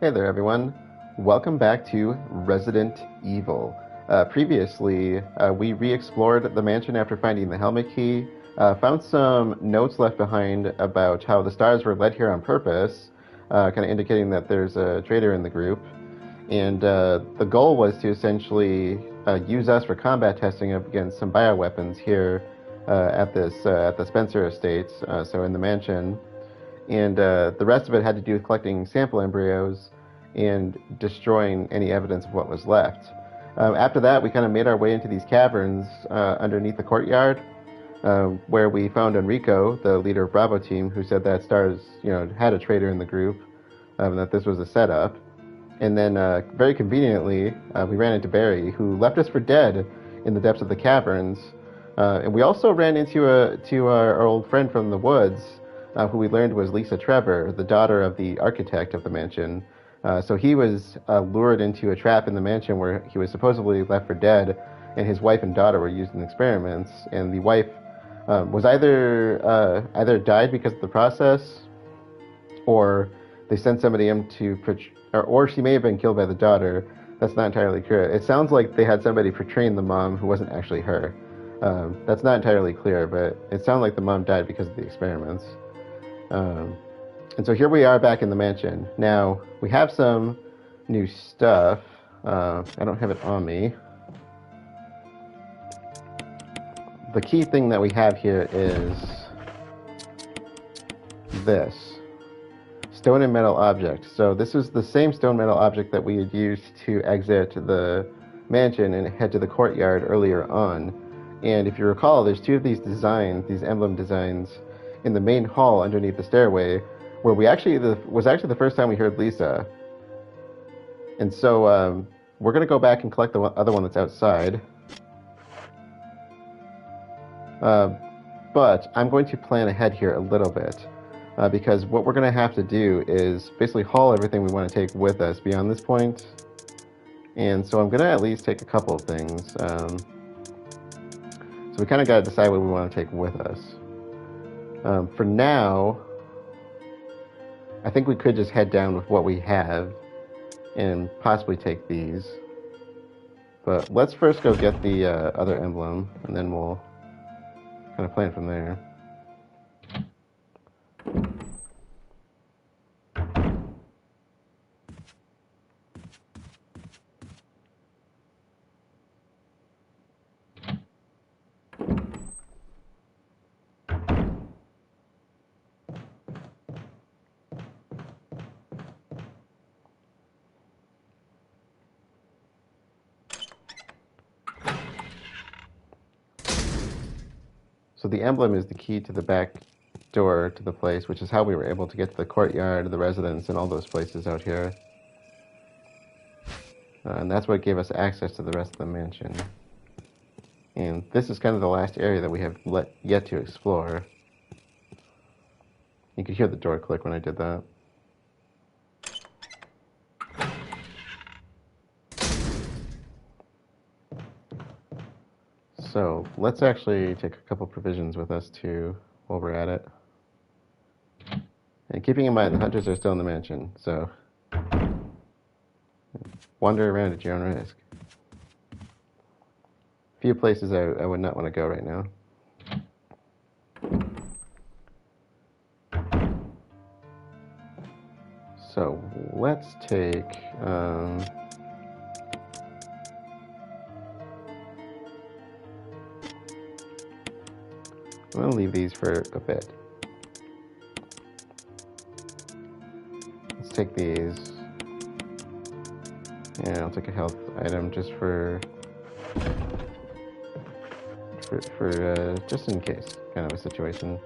Hey there, everyone. Welcome back to Resident Evil. Previously, we re-explored the mansion after finding the helmet key, found some notes left behind about how the stars were led here on purpose, kind of indicating that there's a traitor in the group. And the goal was to essentially use us for combat testing against some bioweapons here at the Spencer Estates, so in the mansion. And the rest of it had to do with collecting sample embryos and destroying any evidence of what was left. After that, we kind of made our way into these caverns underneath the courtyard, where we found Enrico, the leader of Bravo Team, who said that Stars, had a traitor in the group, that this was a setup. And then, very conveniently, we ran into Barry, who left us for dead in the depths of the caverns. And we also ran into our old friend from the woods, who we learned was Lisa Trevor, the daughter of the architect of the mansion. So he was lured into a trap in the mansion where he was supposedly left for dead, and his wife and daughter were used in experiments. And the wife was either died because of the process, or they sent somebody in to, or she may have been killed by the daughter. That's not entirely clear. It sounds like they had somebody portraying the mom who wasn't actually her. That's not entirely clear, but it sounded like the mom died because of the experiments. And so here we are back in the mansion. Now, we have some new stuff. I don't have it on me. The key thing that we have here is this. Stone and metal object. So this is the same stone metal object that we had used to exit the mansion and head to the courtyard earlier on. And if you recall, there's two of these designs, these emblem designs, in the main hall underneath the stairway, where was actually the first time we heard Lisa. And so we're going to go back and collect the other one that's outside. But I'm going to plan ahead here a little bit, because what we're going to have to do is basically haul everything we want to take with us beyond this point. And so I'm going to at least take a couple of things. So we kind of got to decide what we want to take with us. For now, I think we could just head down with what we have and possibly take these. But let's first go get the other emblem, and then we'll kind of plan from there. So the emblem is the key to the back door to the place, which is how we were able to get to the courtyard, the residence, and all those places out here. And that's what gave us access to the rest of the mansion. And this is kind of the last area that we have yet to explore. You could hear the door click when I did that. So let's actually take a couple provisions with us too while we're at it. And keeping in mind the hunters are still in the mansion, so wander around at your own risk. Few places I would not want to go right now. So let's take I'm going to leave these for a bit. Let's take these. And I'll take a health item just for just in case kind of a situation.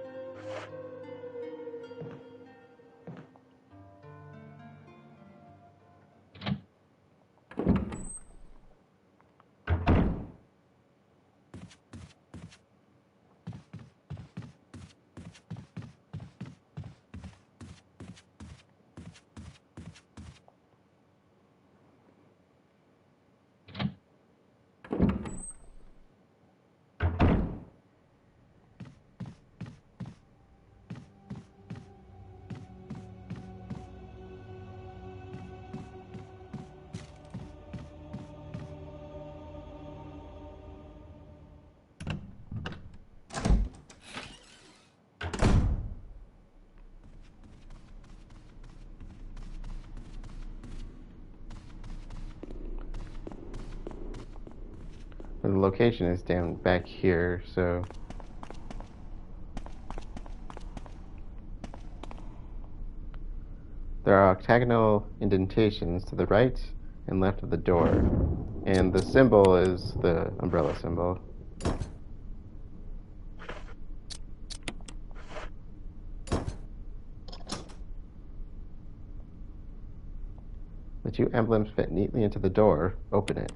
The location is down back here, so... There are octagonal indentations to the right and left of the door, and the symbol is the umbrella symbol. The two emblems fit neatly into the door. Open it.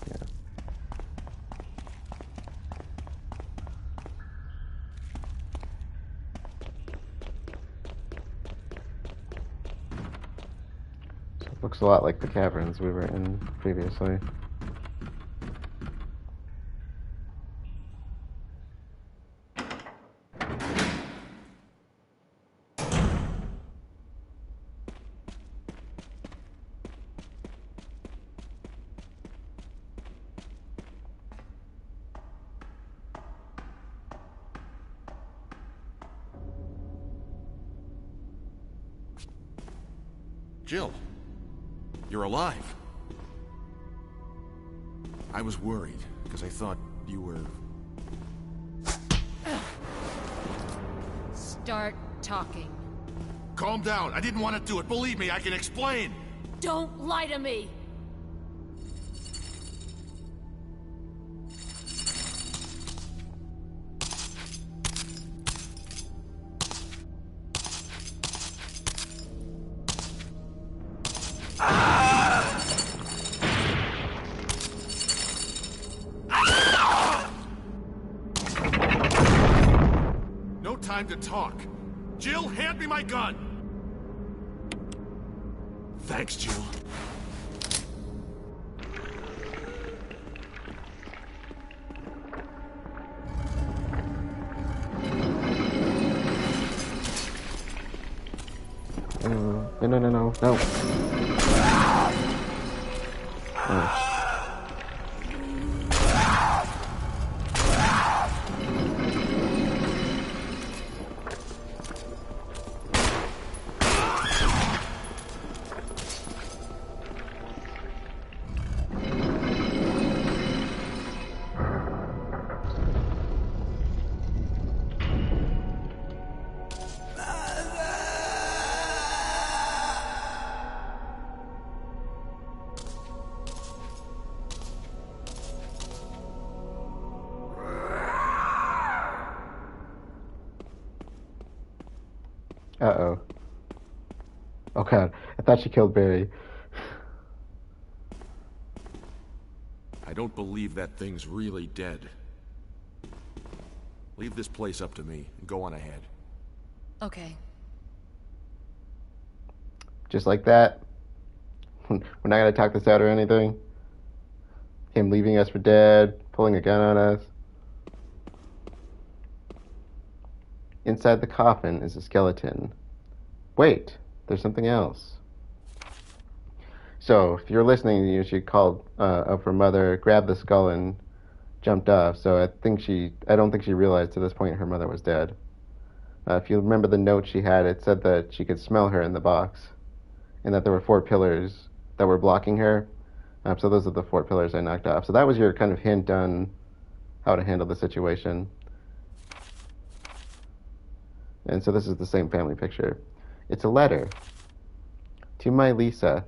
Yeah. So it looks a lot like the caverns we were in previously. Jill, you're alive. I was worried, because I thought you were... Start talking. Calm down, I didn't want to do it. Believe me, I can explain. Don't lie to me! Time to talk. Jill, hand me my gun! Thanks, Jill. No. Oh. Uh-oh. Oh god, I thought she killed Barry. I don't believe that thing's really dead. Leave this place up to me and go on ahead. Okay. Just like that. We're not gonna talk this out or anything. Him leaving us for dead, pulling a gun on us. Inside the coffin is a skeleton. Wait, there's something else. So, if you're listening, you should call up her mother, grabbed the skull, and jumped off. So I don't think she realized to this point her mother was dead. If you remember the note she had, it said that she could smell her in the box, and that there were 4 pillars that were blocking her. So those are the 4 pillars I knocked off. So that was your kind of hint on how to handle the situation. And so this is the same family picture. It's a letter. To my Lisa.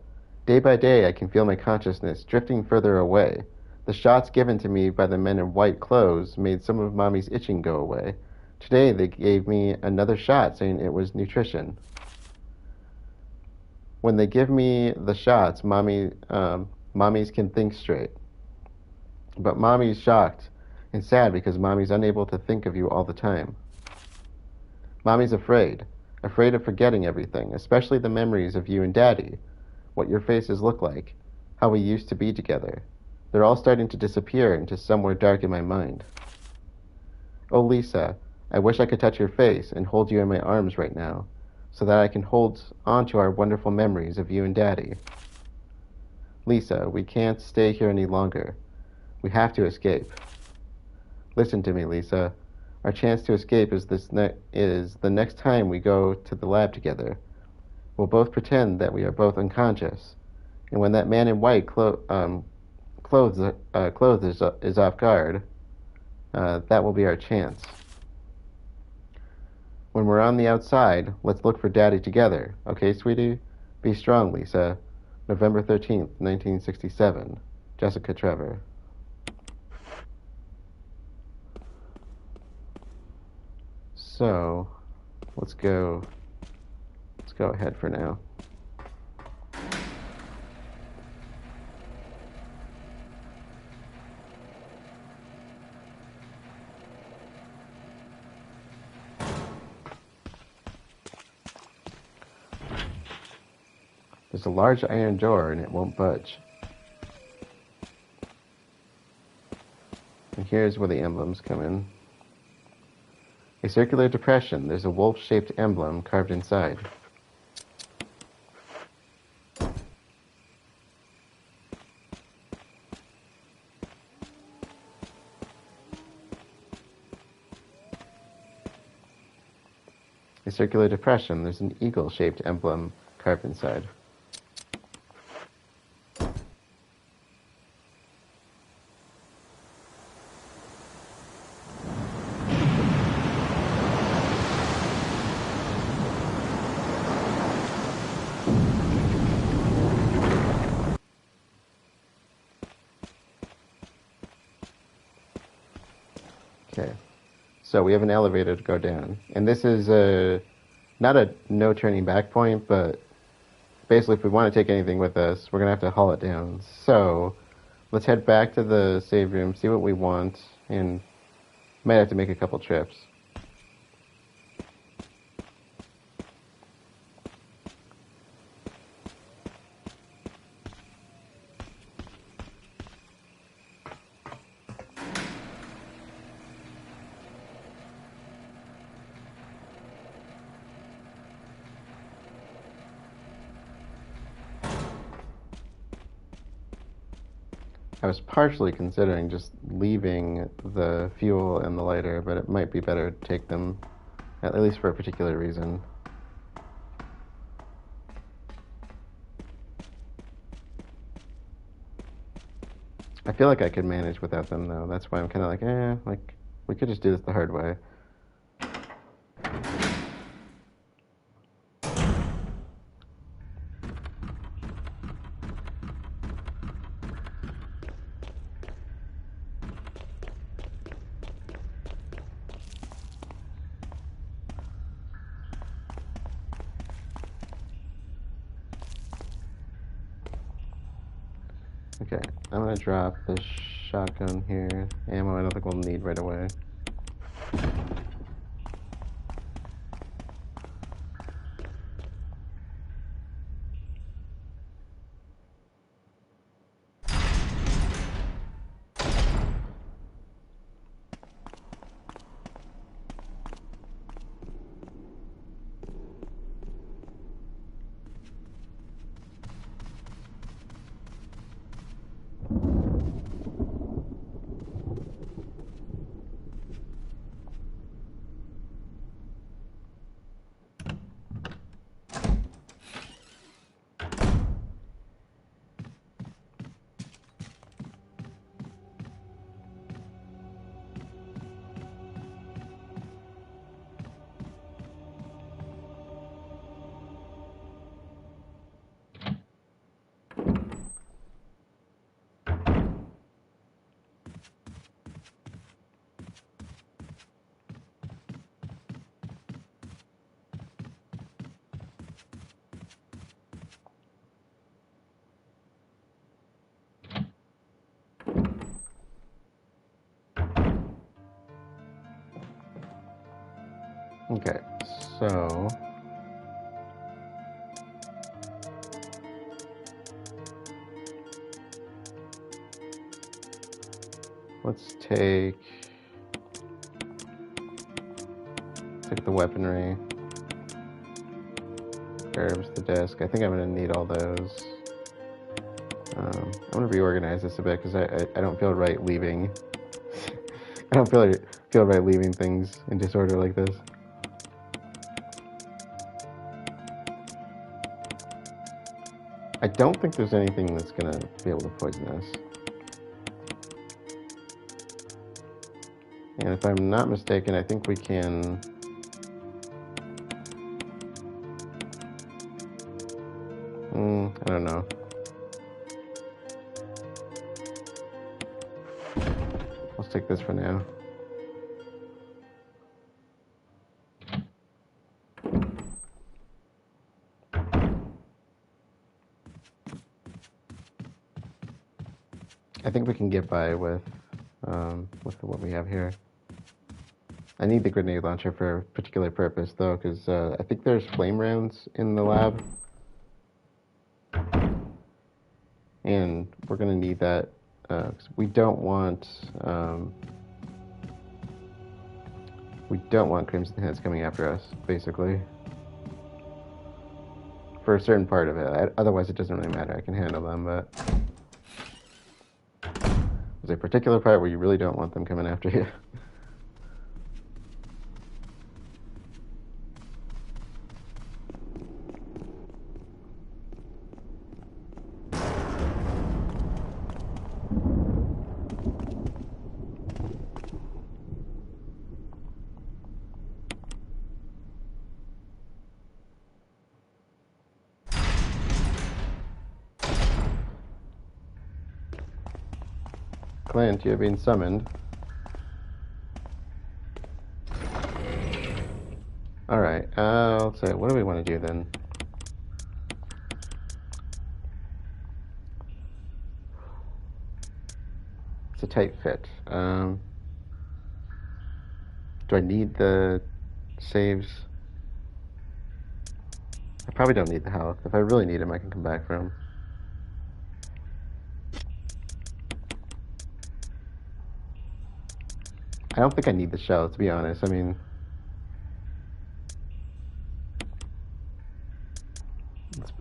Day by day I can feel my consciousness drifting further away. The shots given to me by the men in white clothes made some of Mommy's itching go away. Today they gave me another shot saying it was nutrition. When they give me the shots, mommies can think straight. But Mommy's shocked and sad because Mommy's unable to think of you all the time. Mommy's afraid of forgetting everything, especially the memories of you and Daddy, what your faces look like, how we used to be together. They're all starting to disappear into somewhere dark in my mind. Oh, Lisa, I wish I could touch your face and hold you in my arms right now, so that I can hold on to our wonderful memories of you and Daddy. Lisa, we can't stay here any longer. We have to escape. Listen to me, Lisa. Our chance to escape is the next time we go to the lab together. We'll both pretend that we are both unconscious, and when that man in white clothes is off guard, that will be our chance. When we're on the outside, let's look for Daddy together. Okay, sweetie? Be strong, Lisa. November 13th, 1967. Jessica Trevor. So, let's go ahead for now. There's a large iron door and it won't budge. And here's where the emblems come in. A circular depression. There's a wolf-shaped emblem carved inside. A circular depression. There's an eagle-shaped emblem carved inside. Okay, so we have an elevator to go down. And this is not a no turning back point, but basically if we want to take anything with us, we're going to have to haul it down. So let's head back to the save room, see what we want, and might have to make a couple trips. I was partially considering just leaving the fuel and the lighter, but it might be better to take them, at least for a particular reason. I feel like I could manage without them, though. That's why I'm kind of like, we could just do this the hard way. Okay, I'm gonna drop the shotgun here. Ammo I don't think we'll need right away. Okay, so let's take the weaponry, herbs, the desk. I think I'm gonna need all those. I'm gonna reorganize this a bit because I don't feel right leaving I don't feel right leaving things in disorder like this. I don't think there's anything that's gonna be able to poison us. And if I'm not mistaken, I think we can... I don't know. Let's take this for now. I think we can get by with what we have here. I need the grenade launcher for a particular purpose, though, because I think there's flame rounds in the lab. And we're going to need that, because we don't want Crimson Heads coming after us, basically. For a certain part of it. Otherwise, it doesn't really matter. I can handle them, but... there's a particular part where you really don't want them coming after you. Clint, you have been summoned. Alright, let's say, what do we want to do then? It's a tight fit. Do I need the saves? I probably don't need the health. If I really need them, I can come back for them. I don't think I need the shell, to be honest. I mean...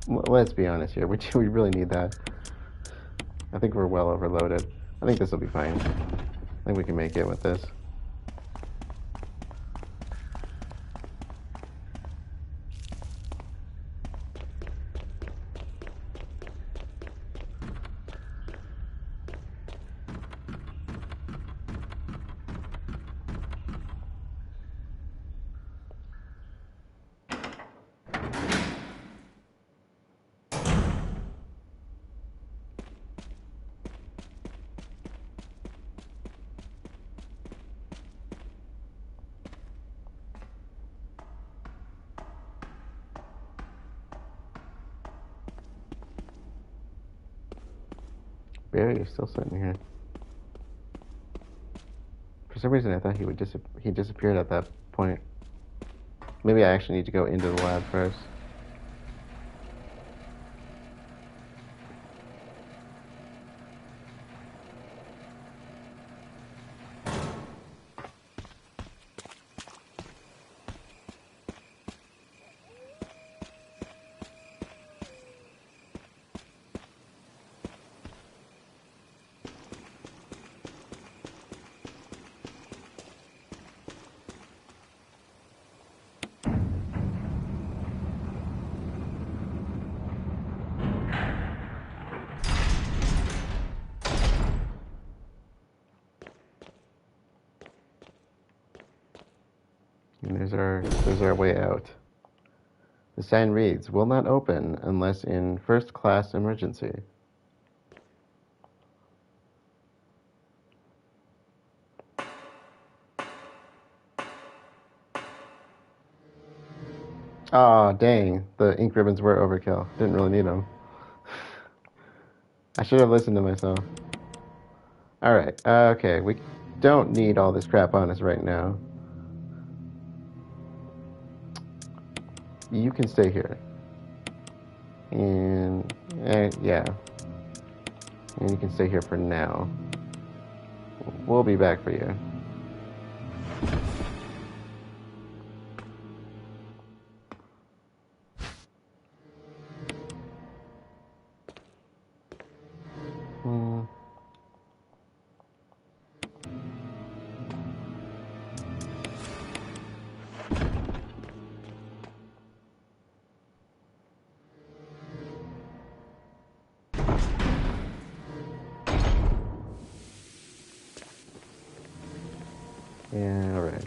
let's be honest here. We really need that. I think we're well overloaded. I think this will be fine. I think we can make it with this. Barry is still sitting here. For some reason, I thought he disappeared at that point. Maybe I actually need to go into the lab first. And there's our way out. The sign reads, "Will not open unless in first-class emergency." Aw, dang. The ink ribbons were overkill. Didn't really need them. I should have listened to myself. Alright, okay. We don't need all this crap on us right now. You can stay here. And, yeah. And you can stay here for now. We'll be back for you. Yeah, alright.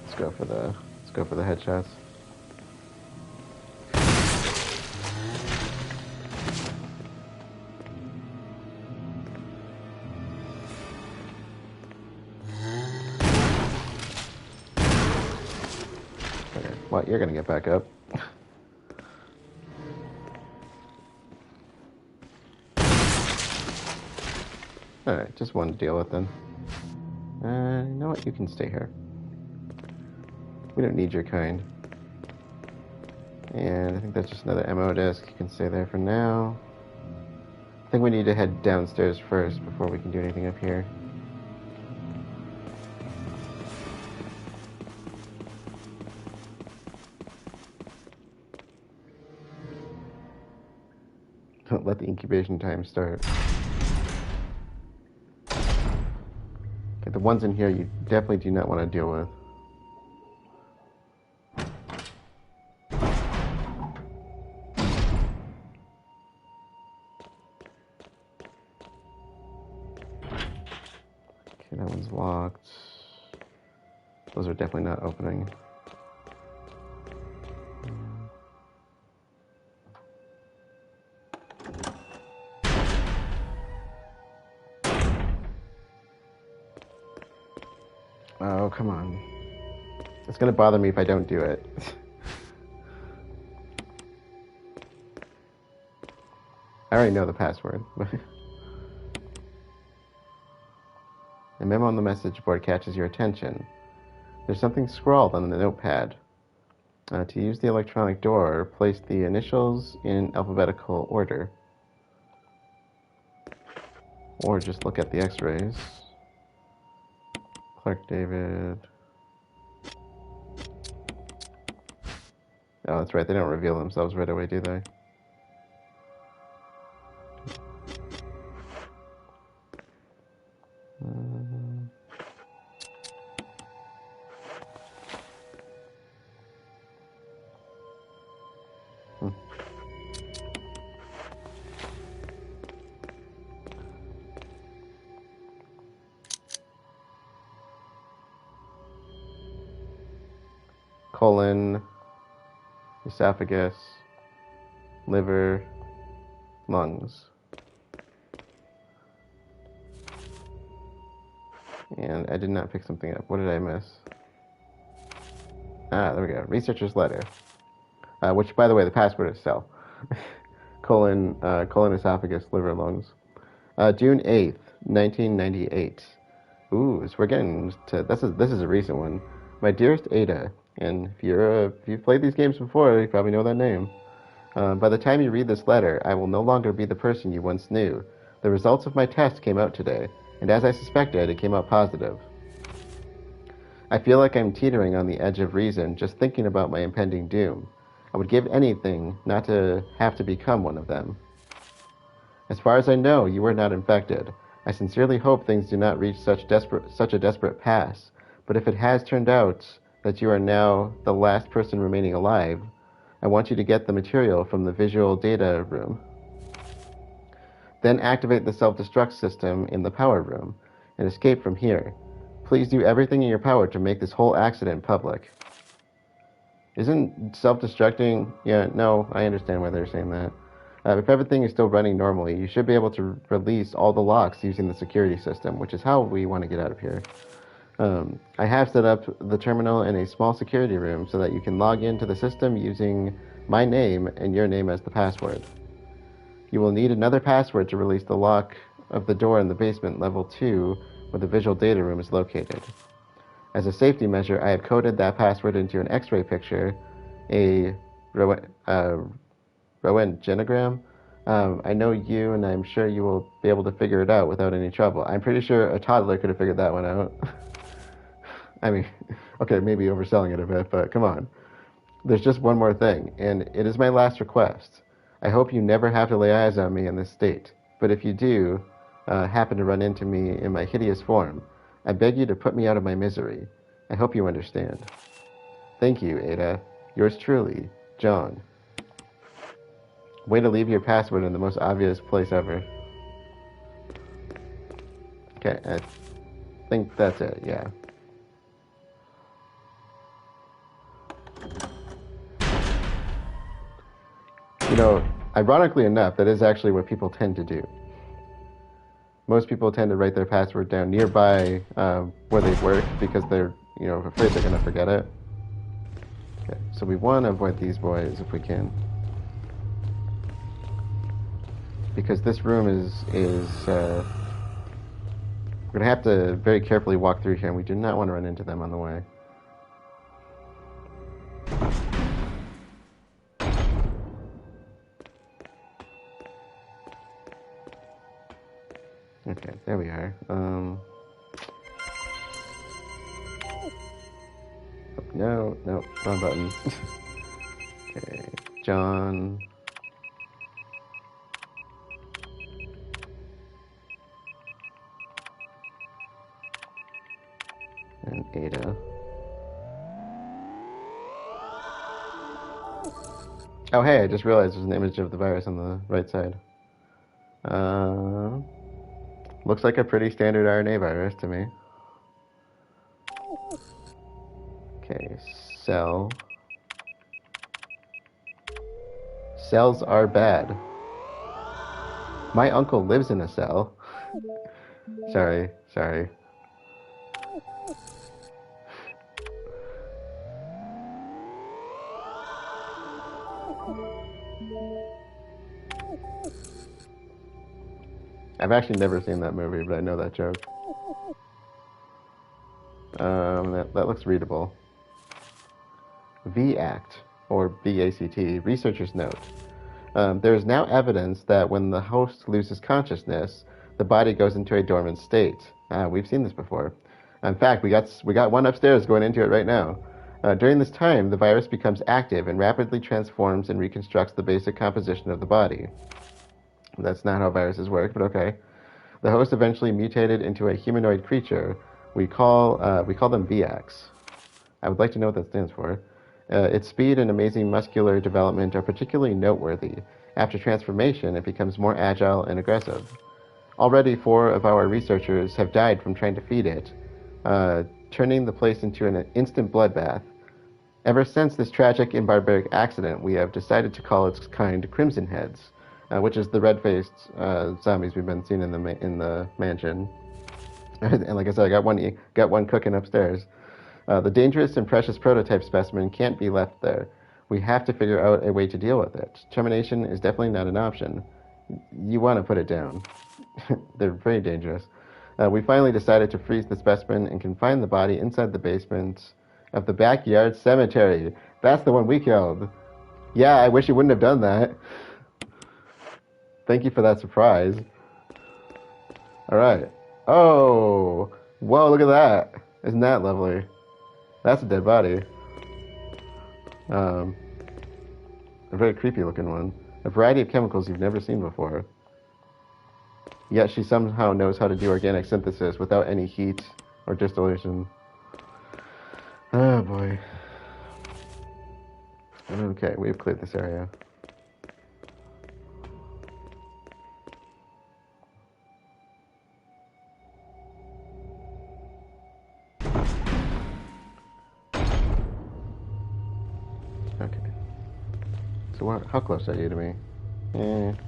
Let's go for the headshots. Okay, well, you're gonna get back up. Alright, just one to deal with then. You know what? You can stay here. We don't need your kind. And I think that's just another ammo disc. You can stay there for now. I think we need to head downstairs first before we can do anything up here. Don't let the incubation time start. Okay, the ones in here you definitely do not want to deal with. Okay, that one's locked. Those are definitely not opening. Oh, come on. It's gonna bother me if I don't do it. I already know the password. A memo on the message board catches your attention. There's something scrawled on the notepad. To use the electronic door, place the initials in alphabetical order. Or just look at the x-rays. Clark David. Oh, that's right, they don't reveal themselves right away, do they? Colon, esophagus, liver, lungs. And I did not pick something up. What did I miss? Ah, there we go. Researcher's letter. Which, by the way, the password is cell. colon, esophagus, liver, lungs. June 8th, 1998. Ooh, so we're getting to... This is a recent one. My dearest Ada. And if you've played these games before, you probably know that name. By the time you read this letter, I will no longer be the person you once knew. The results of my test came out today, and as I suspected, it came out positive. I feel like I'm teetering on the edge of reason just thinking about my impending doom. I would give anything not to have to become one of them. As far as I know, you were not infected. I sincerely hope things do not reach such a desperate pass, but if it has turned out that you are now the last person remaining alive, I want you to get the material from the visual data room. Then activate the self-destruct system in the power room and escape from here. Please do everything in your power to make this whole accident public. Isn't self-destructing... Yeah, no, I understand why they're saying that. If everything is still running normally, you should be able to release all the locks using the security system, which is how we want to get out of here. I have set up the terminal in a small security room so that you can log into the system using my name and your name as the password. You will need another password to release the lock of the door in the basement, level 2, where the visual data room is located. As a safety measure, I have coded that password into an X-ray picture, a Röntgenogram. I know you, and I'm sure you will be able to figure it out without any trouble. I'm pretty sure a toddler could have figured that one out. I mean, okay, maybe overselling it a bit, but come on. There's just one more thing, and it is my last request. I hope you never have to lay eyes on me in this state, but if you do happen to run into me in my hideous form, I beg you to put me out of my misery. I hope you understand. Thank you, Ada. Yours truly, John. Way to leave your password in the most obvious place ever. Okay, I think that's it, yeah. You know, ironically enough, that is actually what people tend to do. Most people tend to write their password down nearby where they work because they're, afraid they're going to forget it. Okay, so we want to avoid these boys if we can. Because this room is we're going to have to very carefully walk through here, and we do not want to run into them on the way. Okay, there we are. No, wrong button. Okay, John. And Ada. Oh, hey, I just realized there's an image of the virus on the right side. Looks like a pretty standard RNA virus to me. Okay, cell. Cells are bad. My uncle lives in a cell. Sorry. I've actually never seen that movie, but I know that joke. That looks readable. VACT, or BACT, researchers note. There is now evidence that when the host loses consciousness, the body goes into a dormant state. We've seen this before. In fact, we got one upstairs going into it right now. During this time, the virus becomes active and rapidly transforms and reconstructs the basic composition of the body. That's not how viruses work, but okay. The host eventually mutated into a humanoid creature. We call them VX. I would like to know what that stands for. Its speed and amazing muscular development are particularly noteworthy. After transformation, it becomes more agile and aggressive. Already 4 of our researchers have died from trying to feed it, turning the place into an instant bloodbath. Ever since this tragic and barbaric accident, we have decided to call its kind Crimson Heads, which is the red-faced zombies we've been seeing in the mansion. And like I said, I got one cooking upstairs. The dangerous and precious prototype specimen can't be left there. We have to figure out a way to deal with it. Termination is definitely not an option. You want to put it down. They're very dangerous. We finally decided to freeze the specimen and confine the body inside the basement of the backyard cemetery. That's the one we killed. Yeah, I wish you wouldn't have done that. Thank you for that surprise. Alright. Oh! Whoa, look at that. Isn't that lovely? That's a dead body. A very creepy looking one. A variety of chemicals you've never seen before. Yet she somehow knows how to do organic synthesis without any heat or distillation. Oh boy. Okay, we've cleared this area. Okay. So how close are you to me? Okay.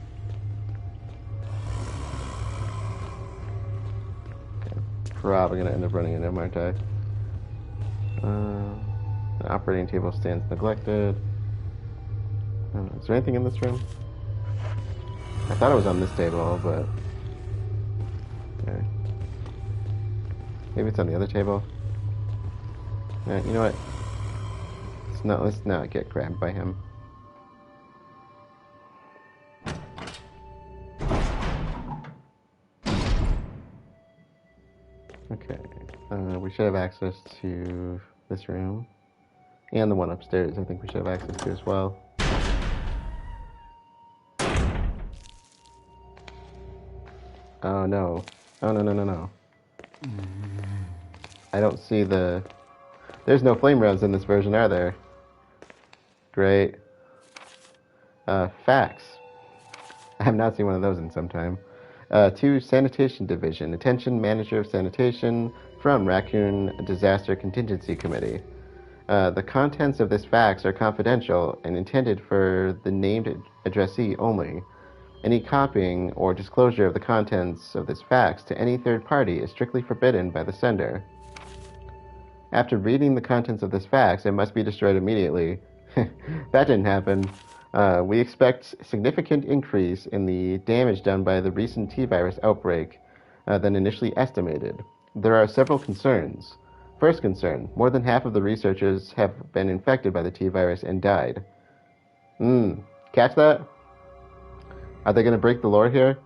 Probably gonna end up running into him, aren't I? The operating table stands neglected. Is there anything in this room? I thought it was on this table, but... Okay. Maybe it's on the other table? You know what? Let's not get grabbed by him. Okay. We should have access to this room. And the one upstairs, I think we should have access to as well. Oh no. Oh no. I don't see the... There's no flame rounds in this version, are there? Great. Facts. have not seen one of those in some time. 2, Sanitation Division. Attention, Manager of Sanitation from Raccoon Disaster Contingency Committee. The contents of this fax are confidential and intended for the named addressee only. Any copying or disclosure of the contents of this fax to any third party is strictly forbidden by the sender. After reading the contents of this fax, it must be destroyed immediately. That didn't happen. We expect significant increase in the damage done by the recent T-virus outbreak than initially estimated. There are several concerns. First concern, more than half of the researchers have been infected by the T-virus and died. Catch that? Are they going to break the lore here?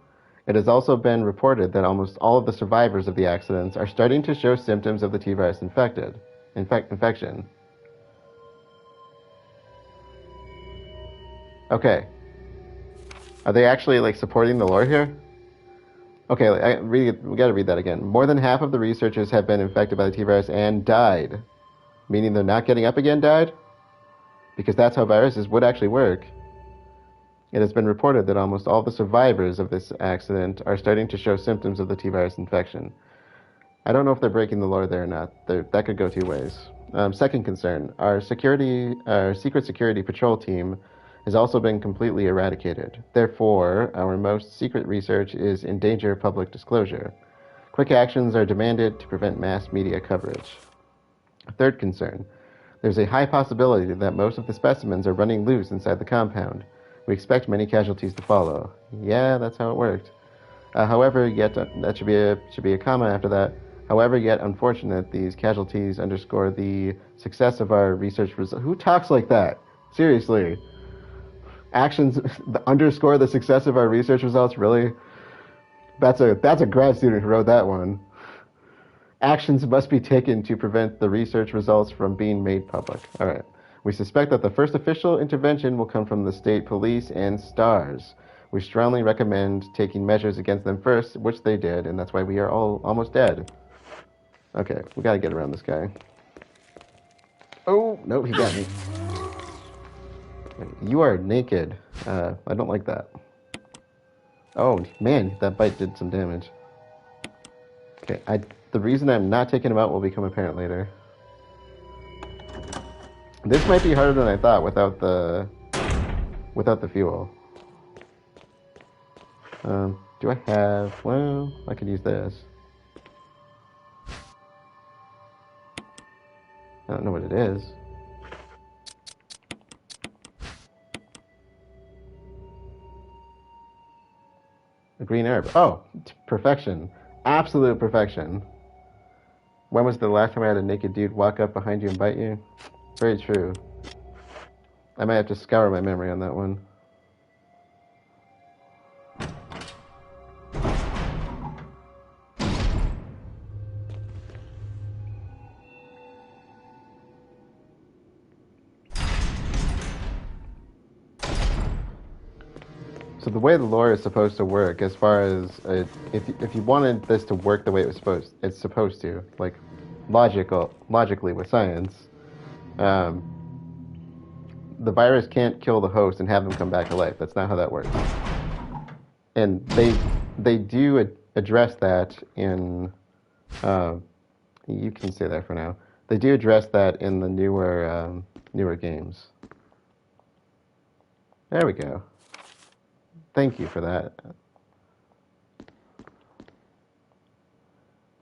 It has also been reported that almost all of the survivors of the accidents are starting to show symptoms of the T-virus infection. Okay. Are they actually, like, supporting the lore here? Okay, we gotta read that again. More than half of the researchers have been infected by the T-virus and died. Meaning they're not getting up again, died? Because that's how viruses would actually work. It has been reported that almost all the survivors of this accident are starting to show symptoms of the T-virus infection. I don't know if they're breaking the lore there or not. That could go two ways. Second concern, our secret security patrol team has also been completely eradicated. Therefore, our most secret research is in danger of public disclosure. Quick actions are demanded to prevent mass media coverage. Third concern, there's a high possibility that most of the specimens are running loose inside the compound. We expect many casualties to follow. Yeah, that's how it worked. However, yet that should be a comma after that. However, yet unfortunate, these casualties underscore the success of our research results. Who talks like that? Seriously. Actions underscore the success of our research results? Really? That's a grad student who wrote that one. Actions must be taken to prevent the research results from being made public. All right. We suspect that the first official intervention will come from the state police and STARS. We strongly recommend taking measures against them first, which they did, and that's why we are all almost dead. Okay, we gotta get around this guy. Oh, no, he got me. You are naked. I don't like that. Oh, man, that bite did some damage. Okay, the reason I'm not taking him out will become apparent later. This might be harder than I thought without the fuel. Do I have... Well, I could use this. I don't know what it is. A green herb. Oh, perfection. Absolute perfection. When was the last time I had a naked dude walk up behind you and bite you? Very true. I might have to scour my memory on that one. So the way the lore is supposed to work, as far as if you wanted this to work the way it's supposed to, like logically with science, the virus can't kill the host and have them come back to life. That's not how that works. And they do address that in. You can say that for now. They do address that in the newer games. There we go. Thank you for that.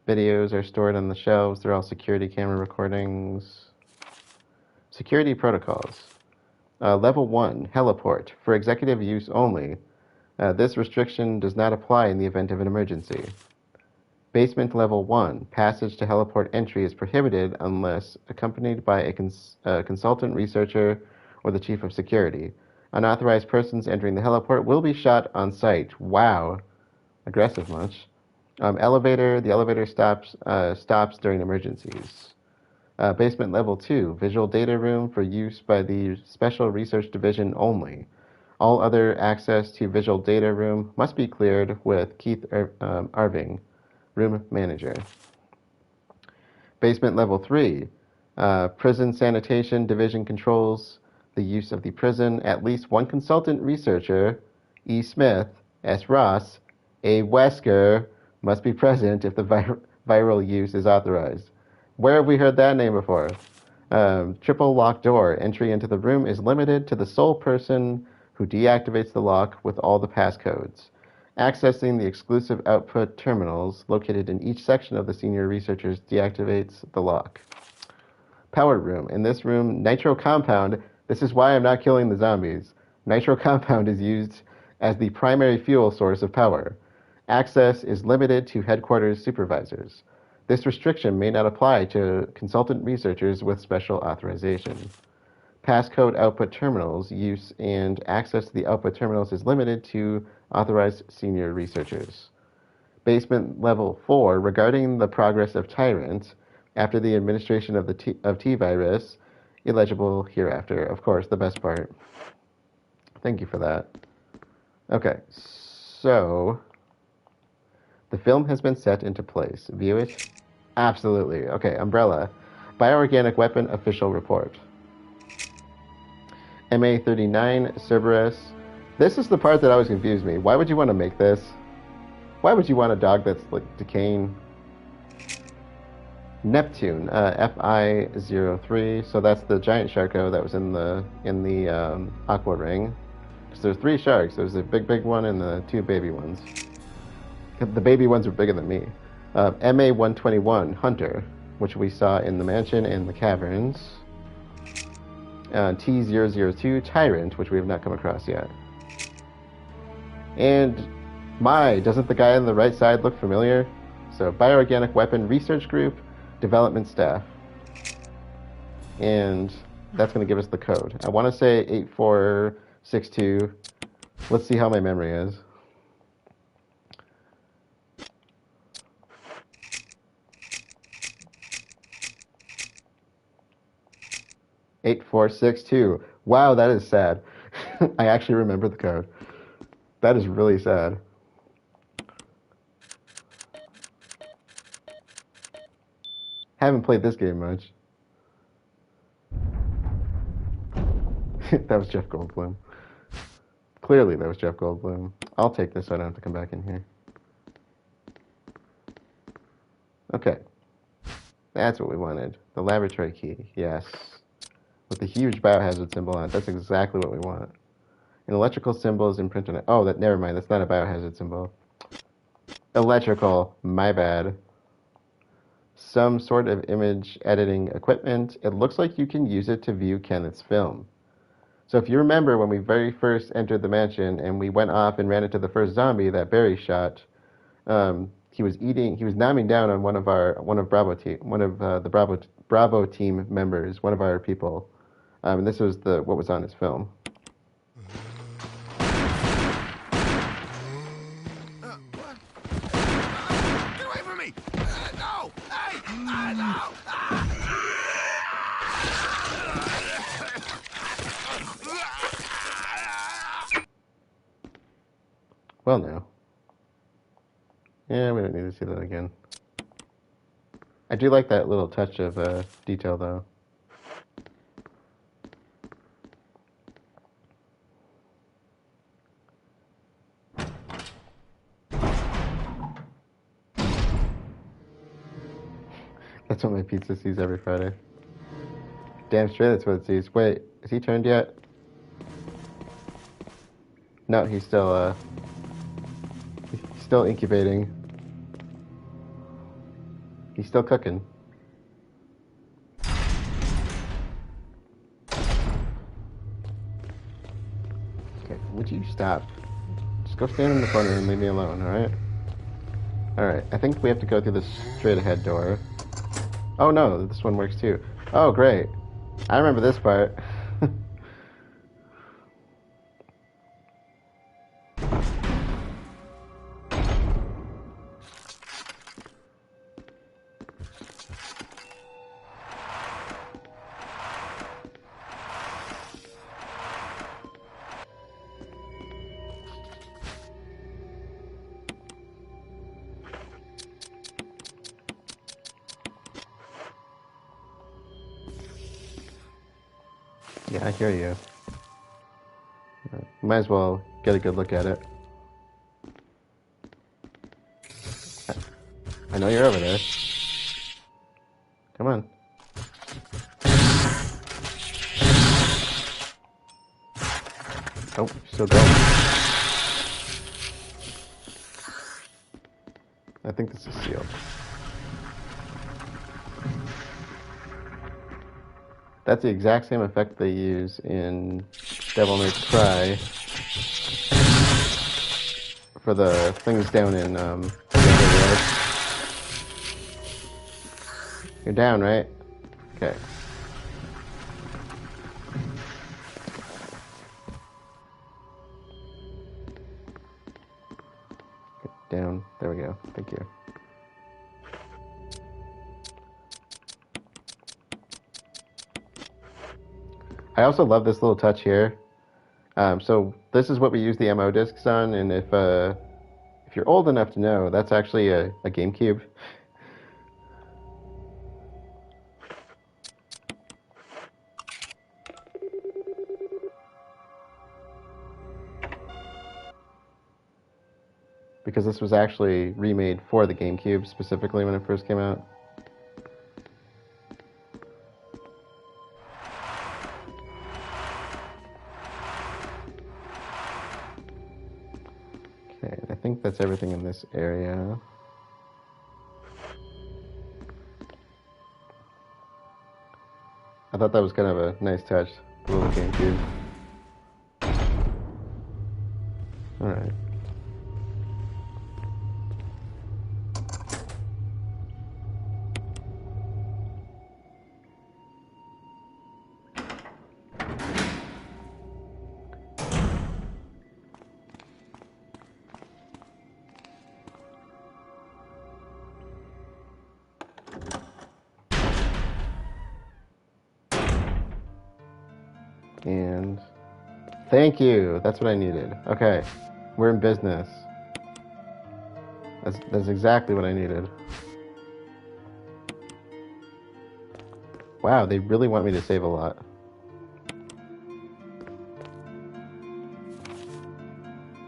Videos are stored on the shelves. They're all security camera recordings. Security protocols. Level 1, heliport. For executive use only. This restriction does not apply in the event of an emergency. Basement Level 1, passage to heliport entry is prohibited unless accompanied by a consultant researcher or the chief of security. Unauthorized persons entering the heliport will be shot on sight. Wow. Aggressive much. Elevator. The elevator stops during emergencies. Basement Level 2. Visual data room for use by the Special Research Division only. All other access to visual data room must be cleared with Keith Arving, room manager. Basement Level 3. Prison Sanitation Division controls the use of the prison. At least one consultant researcher, E. Smith, S. Ross, a Wesker must be present if the viral use is authorized. Where have we heard that name before? Triple lock door. Entry into the room is limited to the sole person who deactivates the lock with all the passcodes. Accessing the exclusive output terminals located in each section of the senior researchers deactivates the lock. Power room. In this room, nitro compound. This is why I'm not killing the zombies. Nitro compound is used as the primary fuel source of power. Access is limited to headquarters supervisors. This restriction may not apply to consultant researchers with special authorization. Passcode output terminals use and access to the output terminals is limited to authorized senior researchers. Basement level 4, regarding the progress of Tyrant after the administration of the T-virus, illegible hereafter. Of course, the best part. Thank you for that. Okay, so the film has been set into place. View it? Absolutely. Okay, Umbrella. Bioorganic weapon official report. MA39 Cerberus. This is the part that always confused me. Why would you want to make this? Why would you want a dog that's like decaying? Neptune, FI03. So that's the giant sharko that was in the aqua ring. Because there's 3 sharks. There's a big one and the 2 baby ones. The baby ones were bigger than me. MA121 Hunter, which we saw in the mansion and the caverns. T002 Tyrant, which we have not come across yet. And doesn't the guy on the right side look familiar? So Bioorganic Weapon Research Group, Development Staff. And that's going to give us the code. I want to say 8462. Let's see how my memory is. (8462). Wow, that is sad. I actually remember the code. That is really sad. Haven't played this game much. That was Jeff Goldblum. Clearly that was Jeff Goldblum. I'll take this so I don't have to come back in here. Okay. That's what we wanted. The laboratory key. Yes. With the huge biohazard symbol on it. That's exactly what we want. An electrical symbol is imprinted on it. Oh, never mind. That's not a biohazard symbol. Electrical. My bad. Some sort of image editing equipment. It looks like you can use it to view Kenneth's film. So if you remember when we very first entered the mansion and we went off and ran into the first zombie that Barry shot, he was nomming down on one of the Bravo team members, one of our people. And this was what was on his film. Get away from me! No! Hey! No! Well, now. Yeah, we don't need to see that again. I do like that little touch of detail, though. That's what my pizza sees every Friday. Damn straight that's what it sees. Wait, is he turned yet? No, he's still incubating. He's still cooking. Okay, would you stop? Just go stand in the corner and leave me alone, alright? Alright, I think we have to go through this straight ahead door. Oh no, this one works too. Oh, great. I remember this part. Yeah, I hear you. Might as well get a good look at it. I know you're over there. Come on. Oh, still going. I think this is sealed. That's the exact same effect they use in Devil May Cry for the things down in the other world. You're down, right? Okay. Down. There we go. Thank you. I also love this little touch here. So this is what we use the MO discs on, and if you're old enough to know, that's actually a GameCube. Because this was actually remade for the GameCube specifically when it first came out. Okay, I think that's everything in this area. I thought that was kind of a nice touch, the little GameCube. Alright. And thank you. That's what I needed. Okay, we're in business. That's exactly what I needed. Wow, they really want me to save a lot.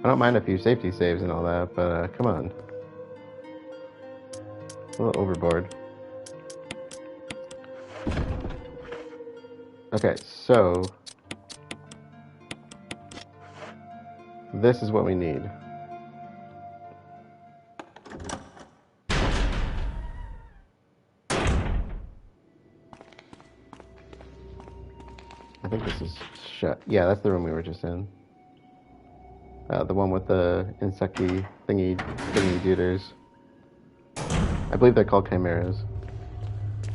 I don't mind a few safety saves and all that, but come on. A little overboard. Okay, so this is what we need. I think this is shut. Yeah, that's the room we were just in. The one with the insecty thingy duders. I believe they're called chimeras.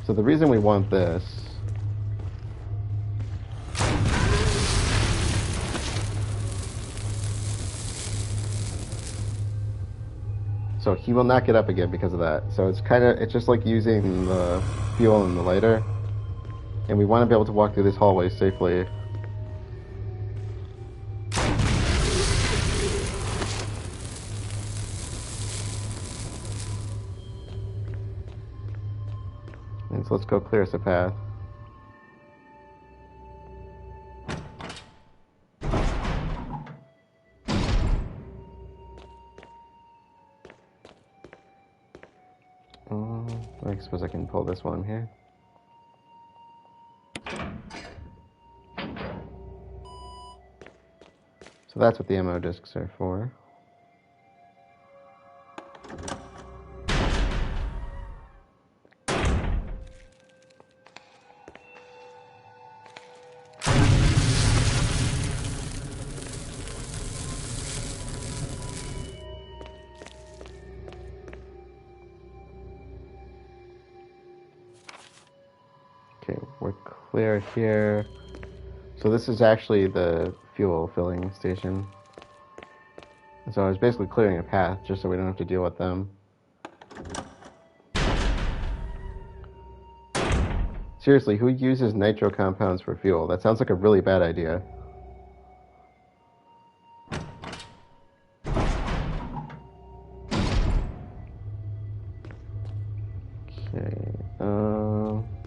So the reason we want this so he will not get up again because of that. So it's just like using the fuel and the lighter. And we want to be able to walk through this hallway safely. And so let's go clear us a path. I suppose I can pull this while I'm here. So that's what the MO discs are for. Okay, we're clear here. So this is actually the fuel filling station. And so I was basically clearing a path just so we don't have to deal with them. Seriously, who uses nitro compounds for fuel? That sounds like a really bad idea. Okay,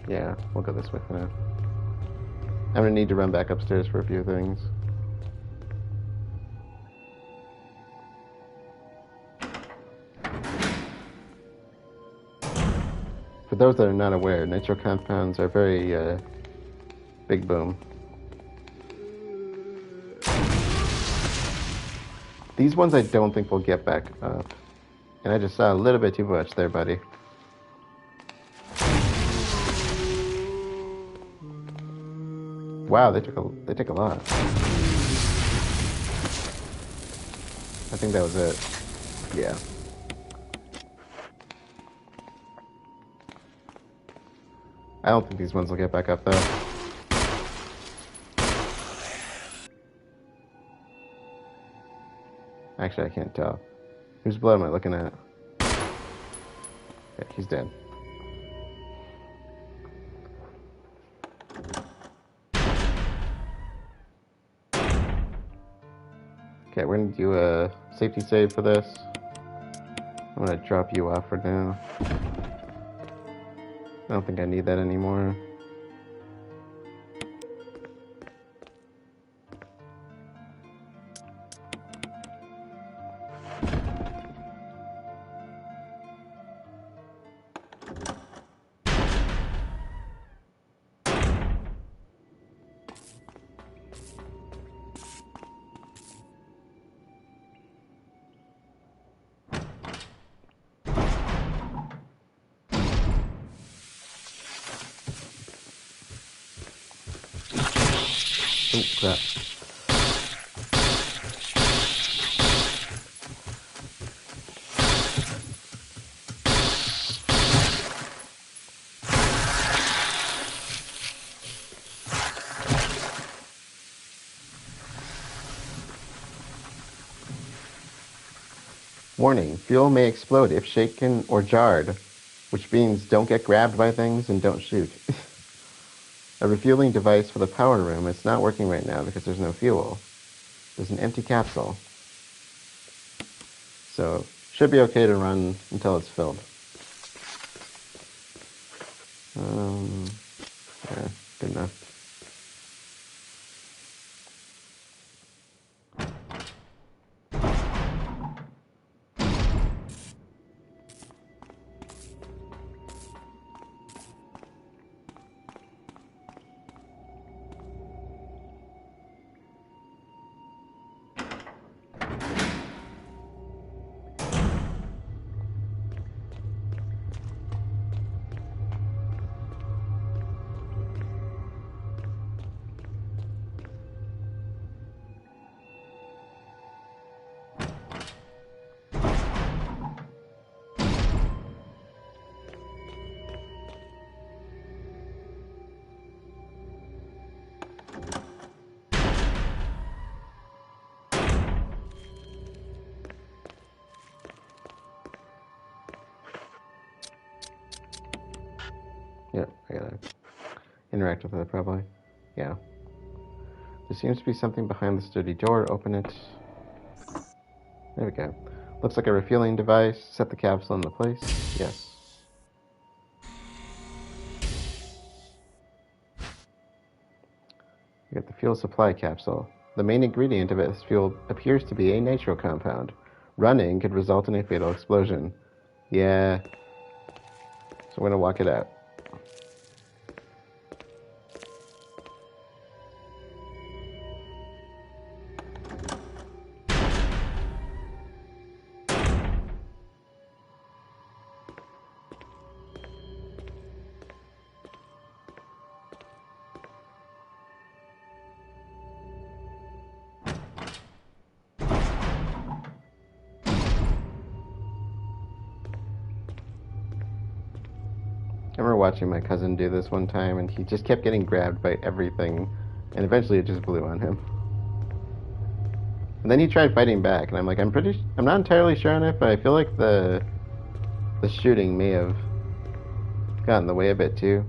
yeah, we'll go this way for now. I'm gonna need to run back upstairs for a few things. those that are not aware, nitro compounds are very big boom. These ones I don't think we'll get back up. And I just saw a little bit too much there, buddy. Wow, they took a lot. I think that was it. Yeah. I don't think these ones will get back up though. Actually, I can't tell. Whose blood am I looking at? Okay, he's dead. Okay, we're gonna do a safety save for this. I'm gonna drop you off for now. I don't think I need that anymore. Oh, crap. Warning, fuel may explode if shaken or jarred, which means don't get grabbed by things and don't shoot. A refueling device for the power room is not working right now because there's no fuel. There's an empty capsule. So, should be okay to run until it's filled. Yeah, good enough. Yep, I gotta interact with it probably. Yeah. There seems to be something behind the sturdy door. Open it. There we go. Looks like a refueling device. Set the capsule into place. Yes. We got the fuel supply capsule. The main ingredient of its fuel appears to be a nitro compound. Running could result in a fatal explosion. Yeah. So we're gonna walk it out. I remember watching my cousin do this one time, and he just kept getting grabbed by everything, and eventually it just blew on him. And then he tried fighting back, and I'm like, I'm not entirely sure on it, but I feel like the shooting may have gotten in the way a bit too.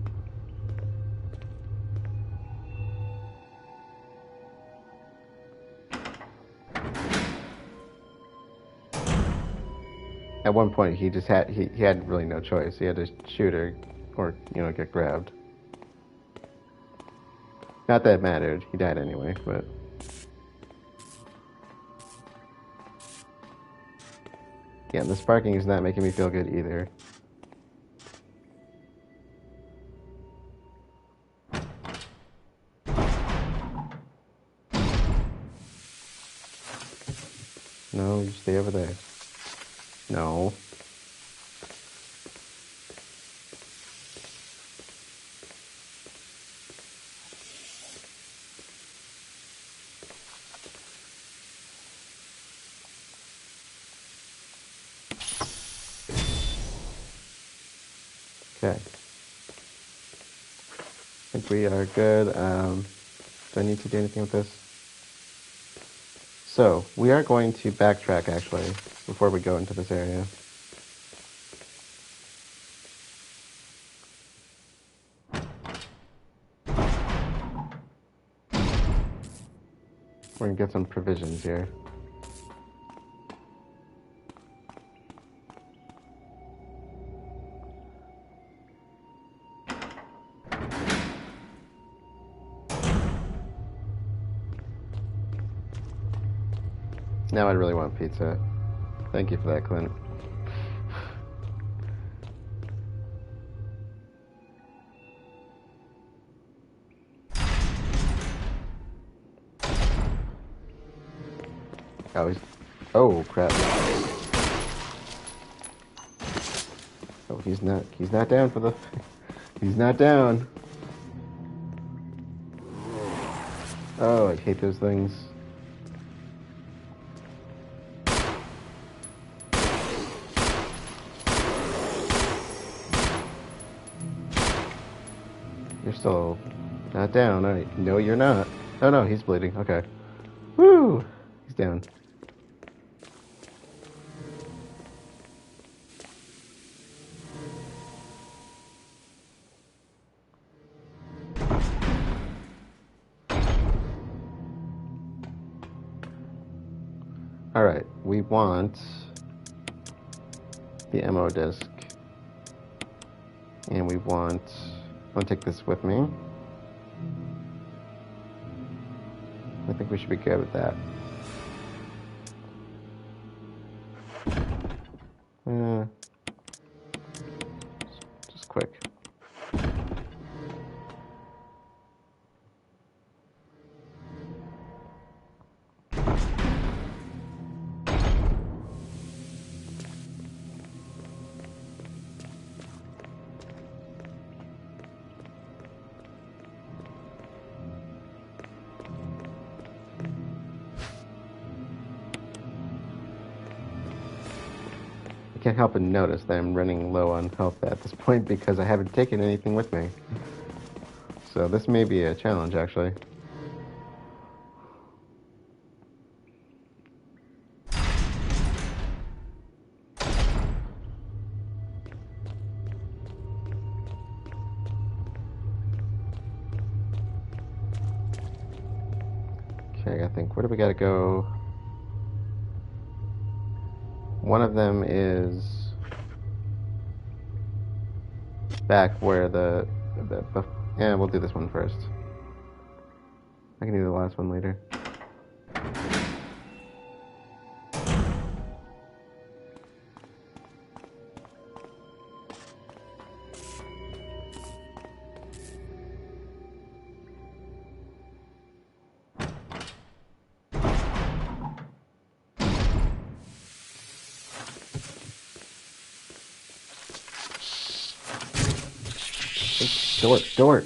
At one point, he had really no choice. He had to shoot her, or get grabbed. Not that it mattered. He died anyway, but. Yeah, the sparking is not making me feel good either. No, you stay over there. No. Okay. I think we are good. Do I need to do anything with this? So, we are going to backtrack, actually, before we go into this area. We're going to get some provisions here. Now I really want pizza. Thank you for that, Clint. Oh, oh, crap. Oh, he's not down for the... He's not down. Oh, I hate those things. You're still not down, are you? No, you're not. Oh, no, he's bleeding. Okay. Woo! He's down. Alright, we want the ammo disc. And we want... I'll take this with me. I think we should be good with that. Just quick. I can't help but notice that I'm running low on health at this point because I haven't taken anything with me. So this may be a challenge, actually. Okay, I think, where do we gotta go? One of them is back where yeah, we'll do this one first. I can do the last one later. Dort.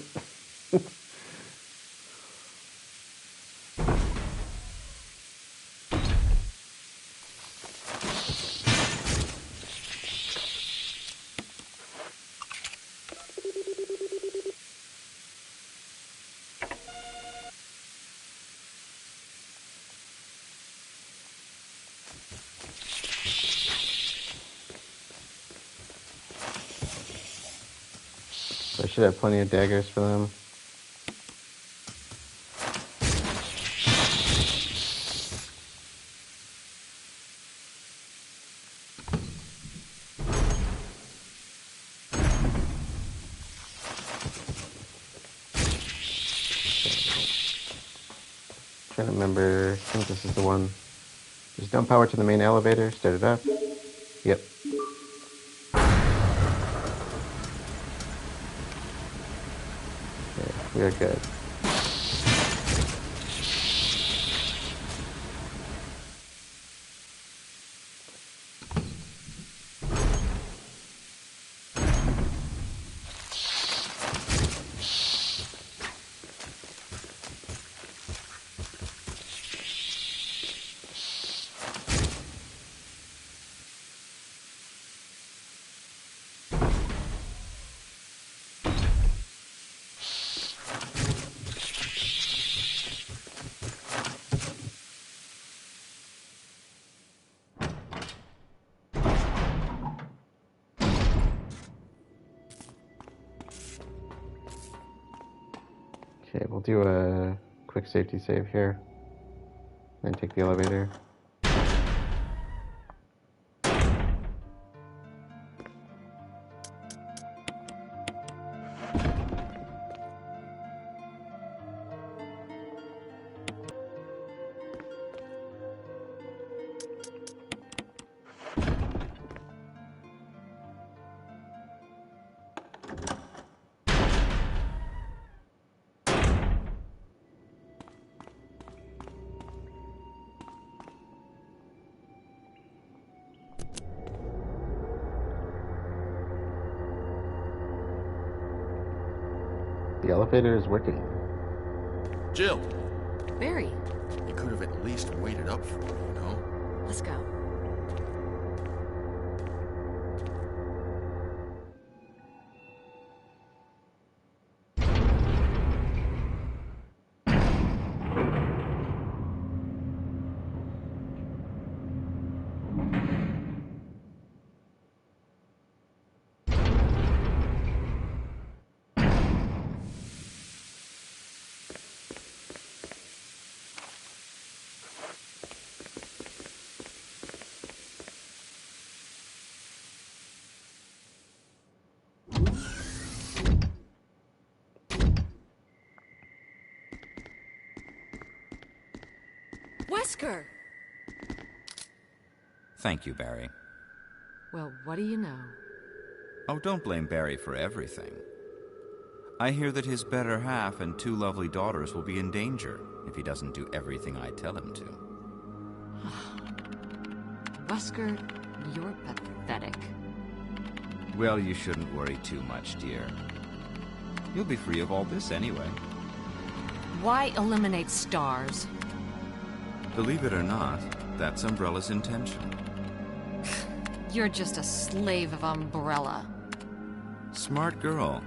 I should have plenty of daggers for them. Trying to remember, I think this is the one. Just dump power to the main elevator, start it up. Yep. Okay, we are good. Okay, we'll do a quick safety save here. Then take the elevator. The elevator is working. Jill! Barry, You could have at least waited up for me, you know? let's go. Wesker! Thank you, Barry. Well, what do you know? Oh, don't blame Barry for everything. I hear that his better half and 2 lovely daughters will be in danger if he doesn't do everything I tell him to. Wesker, you're pathetic. Well, you shouldn't worry too much, dear. You'll be free of all this anyway. Why eliminate stars? Believe it or not, that's Umbrella's intention. You're just a slave of Umbrella. Smart girl,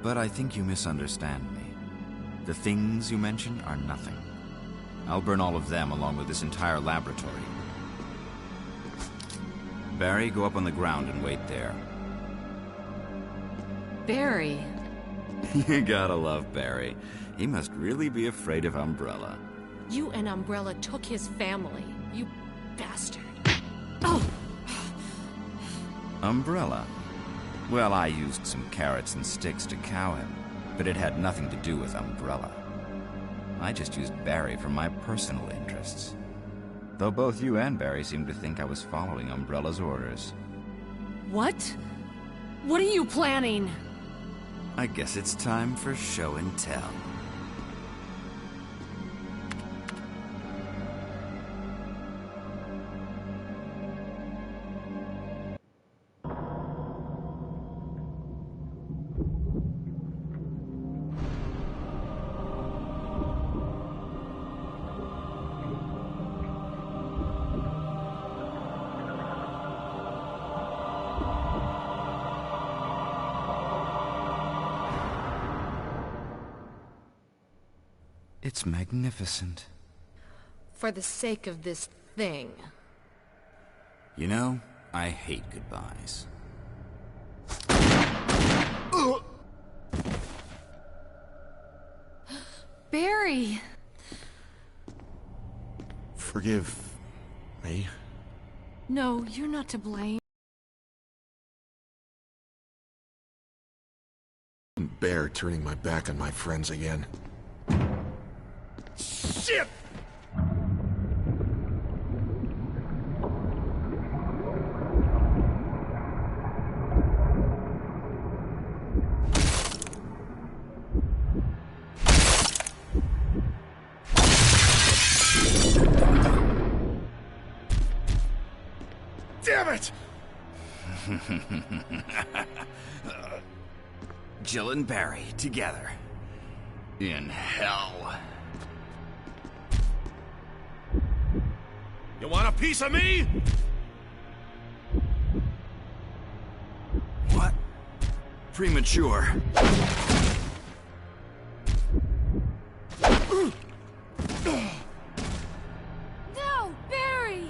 but I think you misunderstand me. The things you mention are nothing. I'll burn all of them along with this entire laboratory. Barry, go up on the ground and wait there. Barry. You gotta love Barry. He must really be afraid of Umbrella. You and Umbrella took his family. You bastard. Oh! Umbrella? Well, I used some carrots and sticks to cow him, but it had nothing to do with Umbrella. I just used Barry for my personal interests. Though both you and Barry seem to think I was following Umbrella's orders. What? What are you planning? I guess it's time for show and tell. It's magnificent. For the sake of this thing. You know, I hate goodbyes. Barry! Forgive me. No, you're not to blame. Bear turning my back on my friends again. Shit! Damn it! Jill and Barry together. In hell. You want a piece of me? What? Premature. No, Barry!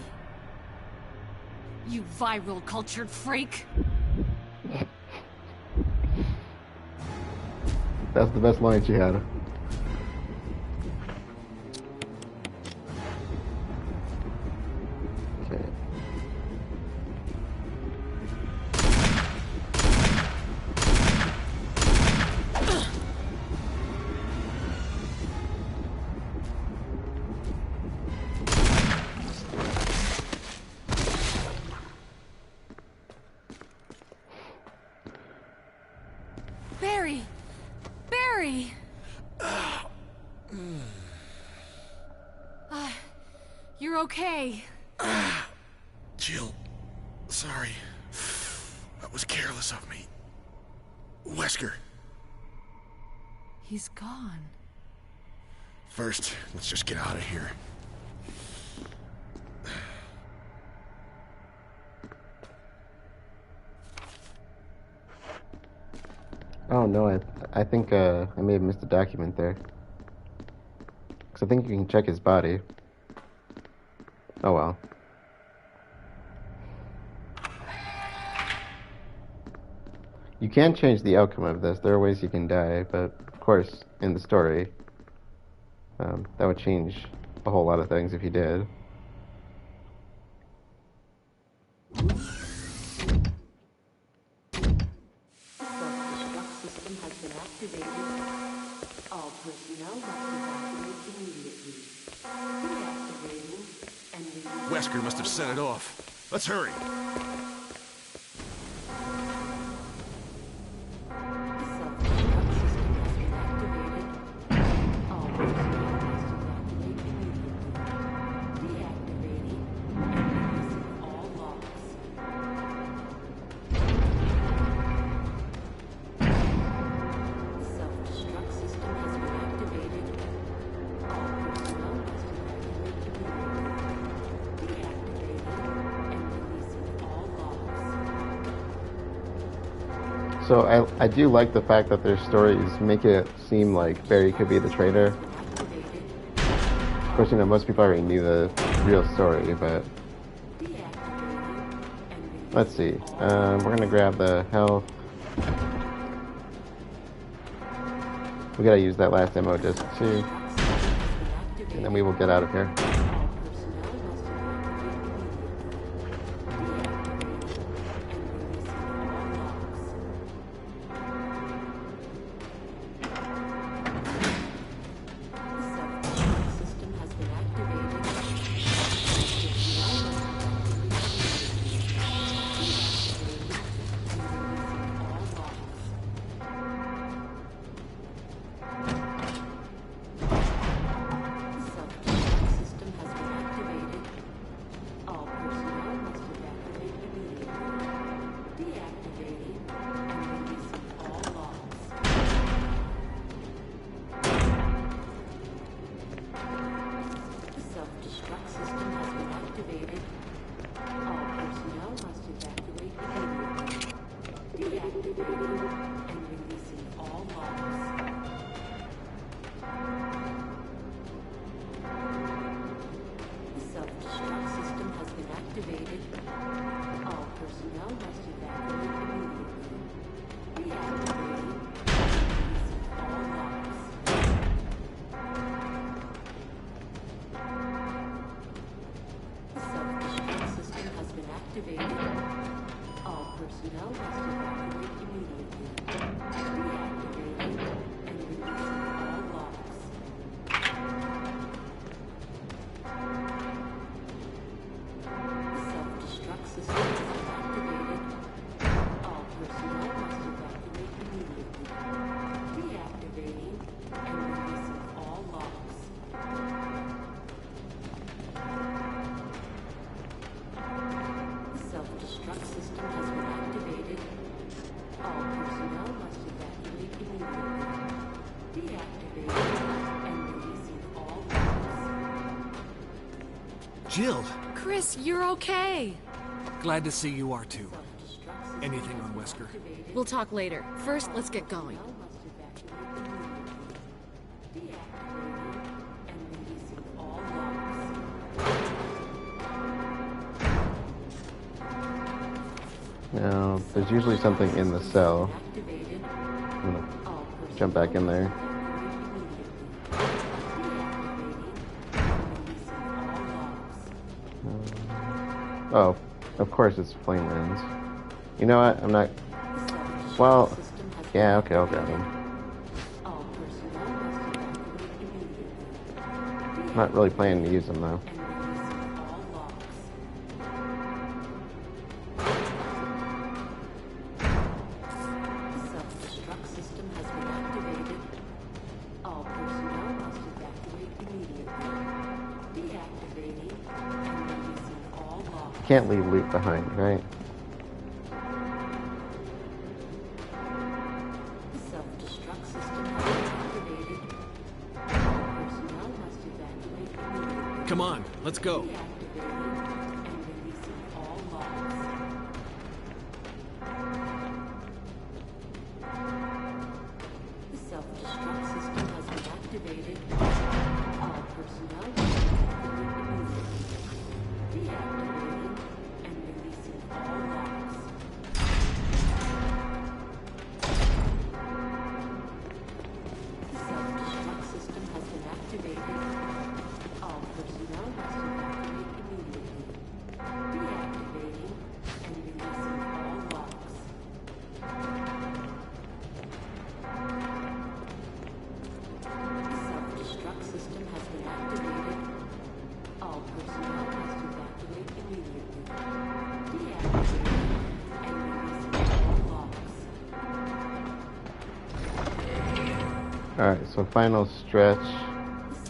You viral cultured freak! That's the best line she had. you're okay. Jill, sorry. That was careless of me. Wesker. He's gone. First, let's just get out of here. Oh no, I think I may have missed a document there. Because I think you can check his body. Oh well. You can change the outcome of this. There are ways you can die, but of course, in the story, that would change a whole lot of things if you did. Wesker must have set it off. Let's hurry. So I do like the fact that their stories make it seem like Barry could be the traitor. Of course, you know, most people already knew the real story, but... Let's see. We're gonna grab the health. We gotta use that last ammo disc too. And then we will get out of here. Jill! Chris, you're okay. Glad to see you are too. Anything on Wesker? We'll talk later. First, let's get going. Now, there's usually something in the cell. I'm gonna jump back in there. Oh, of course it's flame runes. You know what? I'm not... Well, yeah, okay, I'll grab them. I'm not really planning to use them, though. can't leave loot behind, right? The self-destruct system has been activated. Personnel must evacuate immediately. Come on, let's go. Deactivating and releasing all logs. The self-destruct system has been activated. All personnel must evacuate immediately. Deactivating and releasing all logs. The self-destruct system has been activated. All personnel must evacuate immediately. Deactivating and releasing all logs. The self-destruct system has been activated. All personnel must evacuate immediately. Deactivating and releasing all logs. Alright, so final stretch.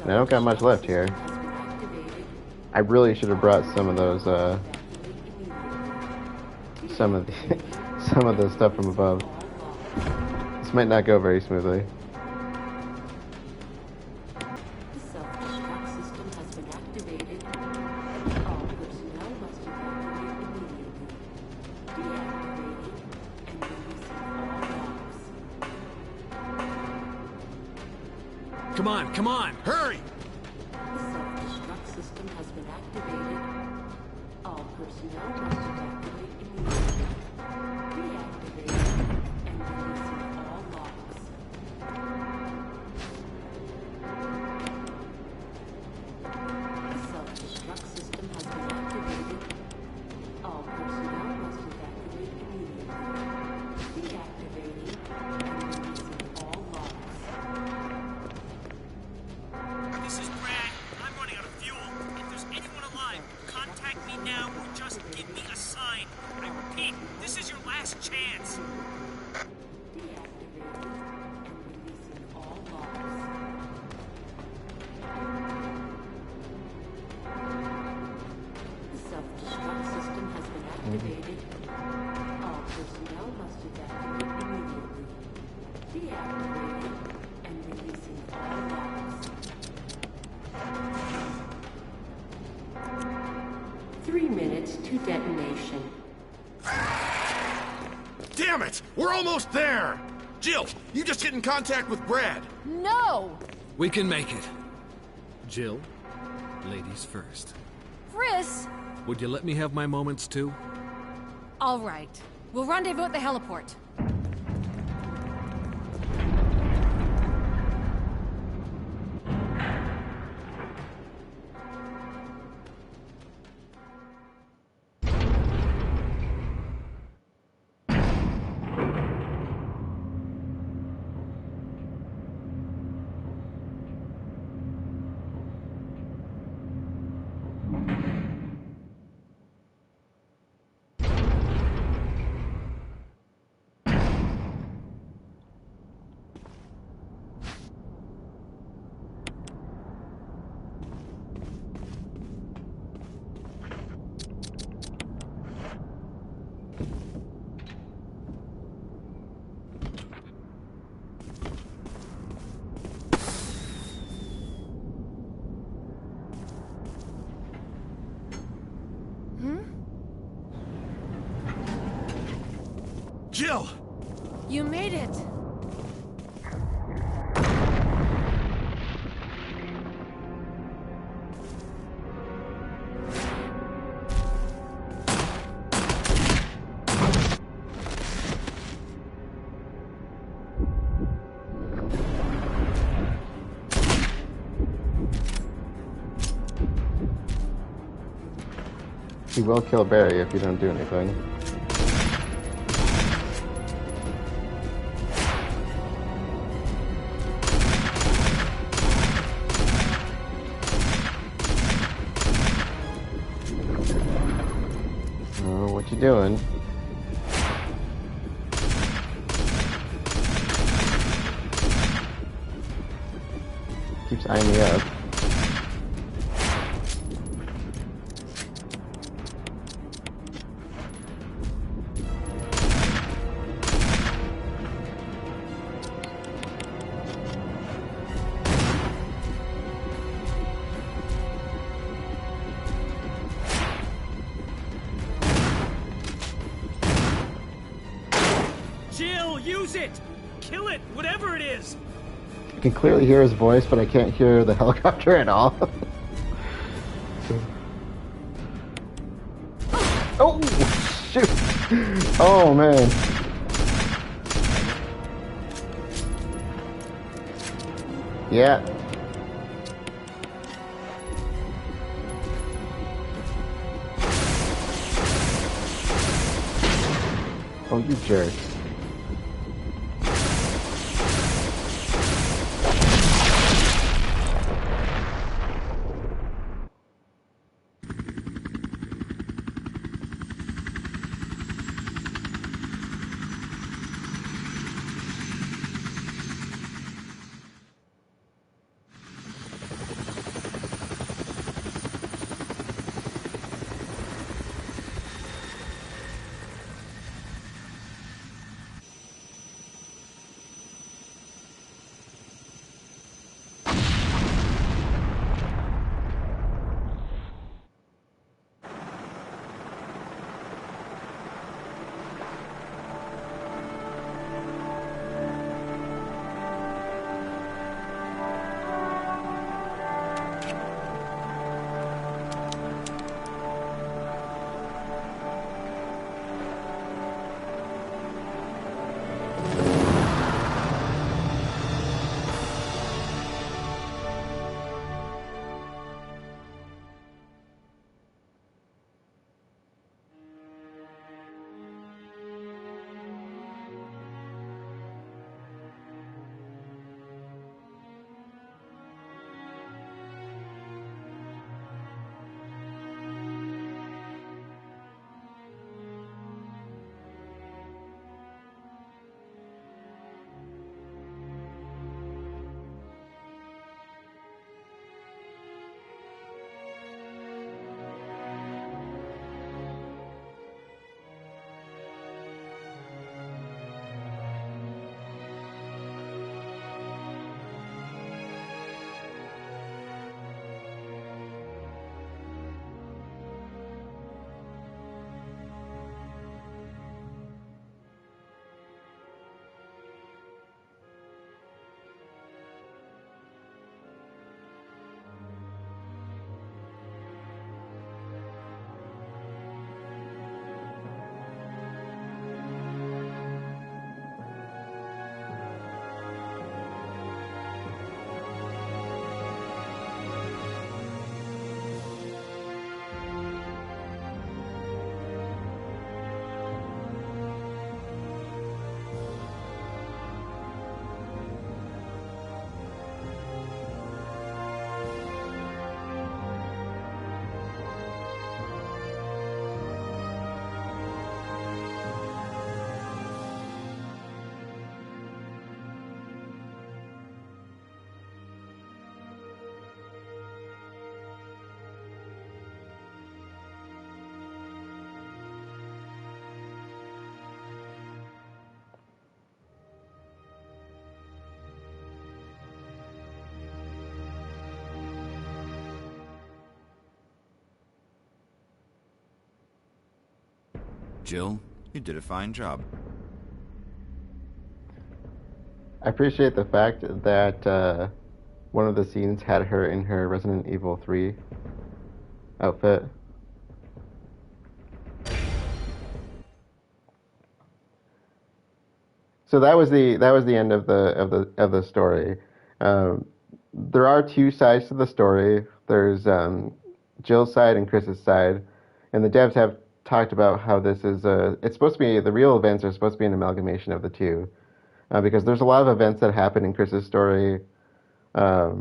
And I don't got much left here. Has been activated. I really should have brought some of those, Evacuate immediately. some of the, some of the stuff from above. All logs. This might not go very smoothly. The self-destruct system has been activated. All personnel must evacuate immediately. Deactivating and releasing all logs. Come on, come on, hurry! The self-destruct system has been activated. All personnel must evacuate immediately. Deactivating and releasing all logs. The self-destruct system has been activated. All personnel must evacuate immediately. Deactivating and releasing all logs. This is Brad. I'm running out of fuel. If there's anyone alive, contact me now or just give me a sign. I repeat, this is your last chance. Deactivating and releasing all logs. The self-destruct system has been activated. All personnel must evacuate immediately. Deactivating and releasing all logs. 3 minutes to detonation. Damn it! We're almost there! Jill, you just get in contact with Brad. No! We can make it. Jill, ladies first. Chris! Would you let me have my moments too? All right. We'll rendezvous at the heliport. Jill! You made it! You will kill Barry if you don't do anything. Oh, what you doing? Keeps eyeing me up. Defuse it! Kill it! Whatever it is! I can clearly hear his voice, but I can't hear the helicopter at all. Oh, shoot! Oh, man. Yeah. Oh, you jerk. Jill, you did a fine job. I appreciate the fact that one of the scenes had her in her Resident Evil 3 outfit. So that was the end of the story. There are two sides to the story. There's Jill's side and Chris's side, and the devs have talked about how this is it's supposed to be, the real events are supposed to be an amalgamation of the two, because there's a lot of events that happen in Chris's story. I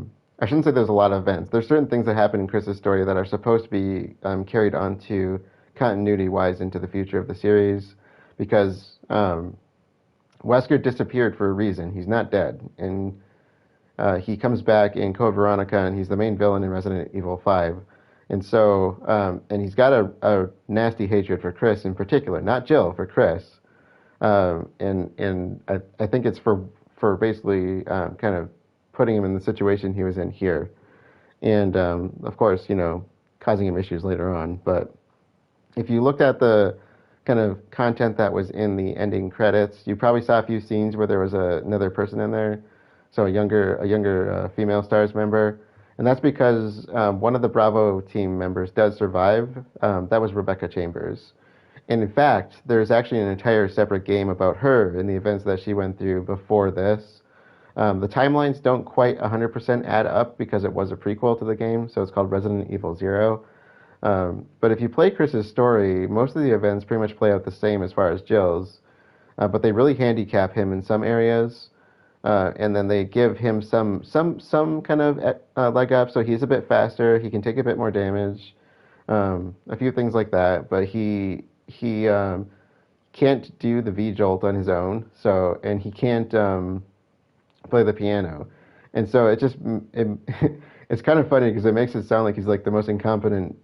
shouldn't say there's a lot of events. There's certain things that happen in Chris's story that are supposed to be carried on to continuity-wise into the future of the series, because Wesker disappeared for a reason. He's not dead, and he comes back in Code Veronica, and he's the main villain in Resident Evil 5. And so, and he's got a nasty hatred for Chris in particular, not Jill, for Chris. And I think it's for basically kind of putting him in the situation he was in here. And of course, causing him issues later on. But if you looked at the kind of content that was in the ending credits. You probably saw a few scenes where there was another person in there, so a younger female stars member, and that's because one of the Bravo team members does survive. That was Rebecca Chambers. And in fact, there's actually an entire separate game about her and the events that she went through before this. The timelines don't quite 100% add up because it was a prequel to the game, so it's called Resident Evil Zero. But if you play Chris's story, most of the events pretty much play out the same as far as Jill's, but they really handicap him in some areas, and then they give him some kind of leg up, so he's a bit faster, he can take a bit more damage, a few things like that. But he can't do the V jolt on his own, so and he can't play the piano, and so it it's kind of funny because it makes it sound like he's like the most incompetent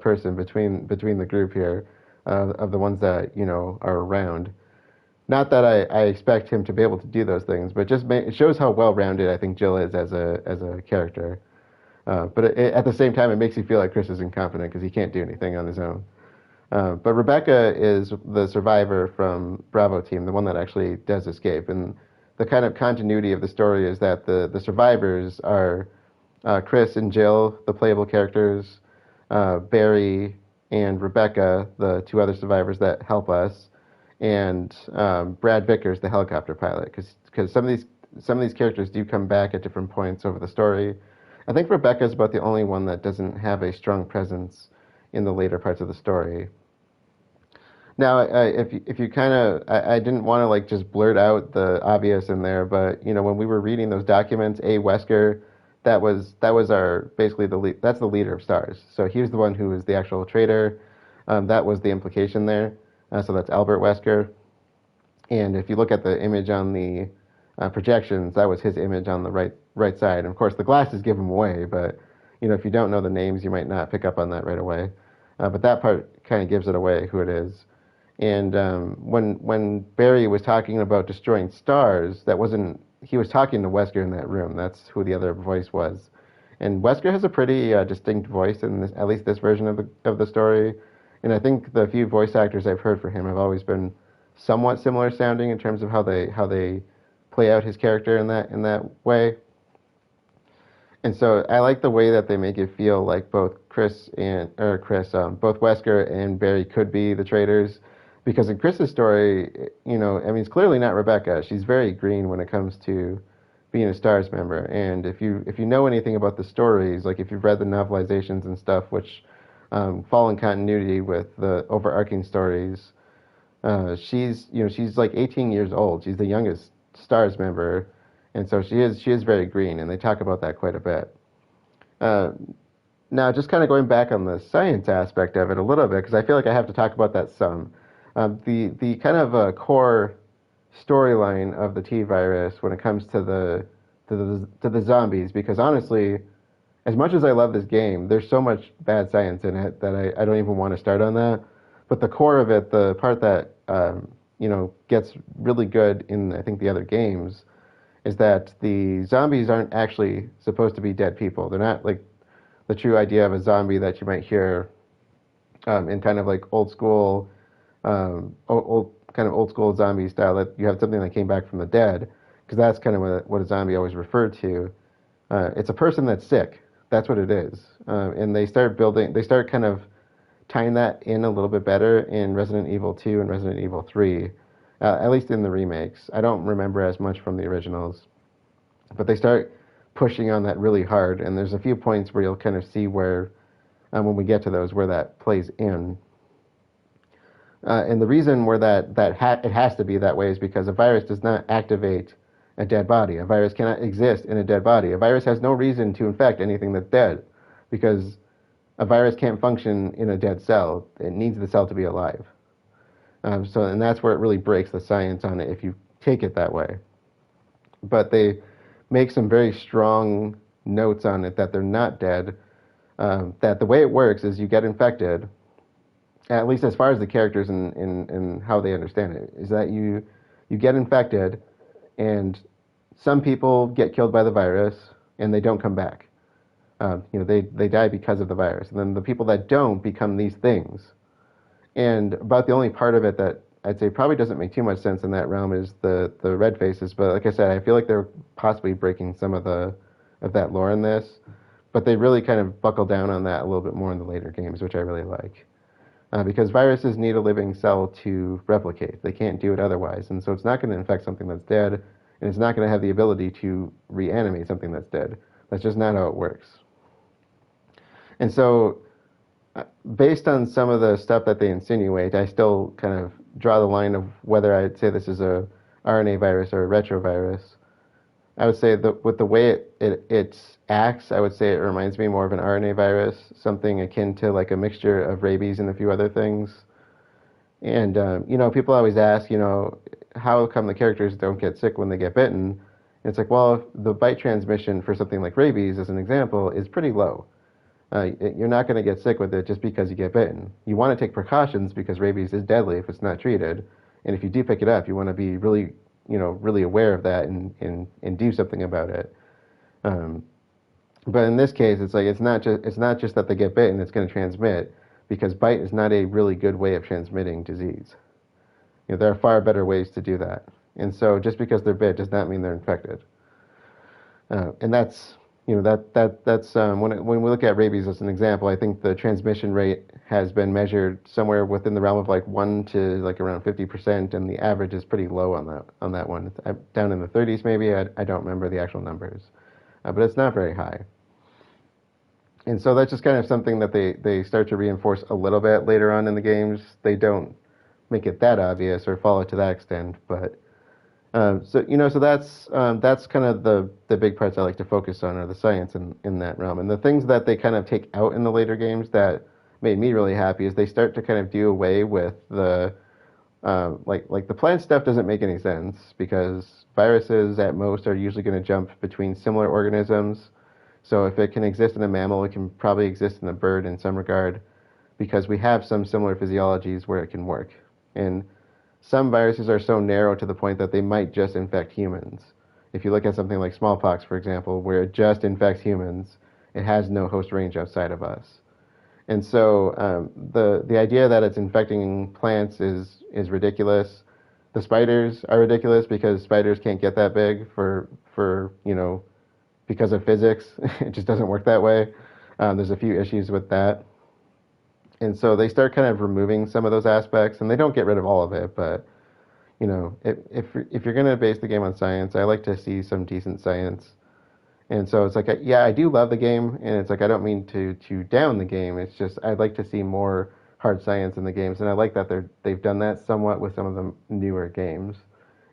person between the group here, of the ones that are around. Not that I expect him to be able to do those things, but it shows how well-rounded I think Jill is as a character. But at the same time, it makes you feel like Chris is incompetent because he can't do anything on his own. But Rebecca is the survivor from Bravo team, the one that actually does escape. And the kind of continuity of the story is that the survivors are Chris and Jill, the playable characters, Barry and Rebecca, the two other survivors that help us, and Brad Vickers, the helicopter pilot, because some of these characters do come back at different points over the story. I think Rebecca is about the only one that doesn't have a strong presence in the later parts of the story. Now, if you kind of, I didn't want to like just blurt out the obvious in there, but when we were reading those documents, Wesker, that was our basically that's the leader of STARS. So he was the one who was the actual traitor. That was the implication there. So that's Albert Wesker. And if you look at the image on the projections, that was his image on the right side. And of course, the glasses give him away, but if you don't know the names, you might not pick up on that right away. But that part kind of gives it away who it is. And when Barry was talking about destroying stars, he was talking to Wesker in that room. That's who the other voice was. And Wesker has a pretty distinct voice in at least this version of the story. And I think the few voice actors I've heard for him have always been somewhat similar sounding in terms of how they play out his character in that way. And so I like the way that they make it feel like both both Wesker and Barry could be the traitors, because in Chris's story, it's clearly not Rebecca. She's very green when it comes to being a STARS member. And if you know anything about the stories, like if you've read the novelizations and stuff, which fall in continuity with the overarching stories, she's like 18 years old. She's the youngest STARS member, and so she is very green, and they talk about that quite a bit. Now, just kind of going back on the science aspect of it a little bit, because I feel like I have to talk about that some. The kind of core storyline of the T virus when it comes to the zombies, because honestly, as much as I love this game, there's so much bad science in it that I don't even want to start on that. But the core of it, the part that gets really good in I think the other games, is that the zombies aren't actually supposed to be dead people. They're not like the true idea of a zombie that you might hear in kind of like old school zombie style, that you have something that came back from the dead, because that's kind of what a zombie always referred to. It's a person that's sick. That's what it is. And they start kind of tying that in a little bit better in Resident Evil 2 and Resident Evil 3, at least in the remakes. I don't remember as much from the originals, but they start pushing on that really hard, and there's a few points where you'll kind of see where, when we get to those, where that plays in. And the reason where it has to be that way is because a virus does not activate a dead body. A virus cannot exist in a dead body. A virus has no reason to infect anything that's dead, because a virus can't function in a dead cell. It needs the cell to be alive. And that's where it really breaks the science on it if you take it that way. But they make some very strong notes on it that they're not dead. That the way it works is you get infected, at least as far as the characters and how they understand it, is that you get infected, and some people get killed by the virus and they don't come back. They die because of the virus, and then the people that don't become these things, And about the only part of it that I'd say probably doesn't make too much sense in that realm is the red faces. But like I said, I feel like they're possibly breaking some of that lore in this. But they really kind of buckle down on that a little bit more in the later games, which I really like. Because viruses need a living cell to replicate. They can't do it otherwise. And so it's not going to infect something that's dead, and it's not going to have the ability to reanimate something that's dead. That's just not how it works. And so, based on some of the stuff that they insinuate, I still kind of draw the line of whether I'd say this is a RNA virus or a retrovirus. I would say that with the way it acts, I would say it reminds me more of an RNA virus, something akin to like a mixture of rabies and a few other things. And people always ask, how come the characters don't get sick when they get bitten? And it's like, well, the bite transmission for something like rabies, as an example, is pretty low. You're not going to get sick with it just because you get bitten. You want to take precautions because rabies is deadly if it's not treated. And if you do pick it up, you want to be really, really aware of that and do something about it. But in this case, it's like it's not just that they get bitten; it's going to transmit, because bite is not a really good way of transmitting disease. There are far better ways to do that. And so, just because they're bit does not mean they're infected. And that's when we look at rabies as an example, I think the transmission rate has been measured somewhere within the realm of like 1 to like around 50%, and the average is pretty low on that one. It's down in the 30s maybe. I don't remember the actual numbers, but it's not very high. And so that's just kind of something that they start to reinforce a little bit later on in the games. They don't make it that obvious or follow it to that extent, but so that's kind of the big parts I like to focus on, are the science in that realm. And the things that they kind of take out in the later games that made me really happy is they start to kind of do away with the like the plant stuff doesn't make any sense, because viruses at most are usually going to jump between similar organisms. So if it can exist in a mammal, it can probably exist in a bird in some regard, because we have some similar physiologies where it can work. And some viruses are so narrow to the point that they might just infect humans. If you look at something like smallpox, for example, where it just infects humans, it has no host range outside of us. And so the idea that it's infecting plants is ridiculous. The spiders are ridiculous because spiders can't get that big because of physics. It just doesn't work that way. There's a few issues with that. And so they start kind of removing some of those aspects, and they don't get rid of all of it, but if you're going to base the game on science, I like to see some decent science. And so it's like, yeah, I do love the game, and it's like I don't mean to down the game. It's just I'd like to see more hard science in the games, and I like that they've done that somewhat with some of the newer games,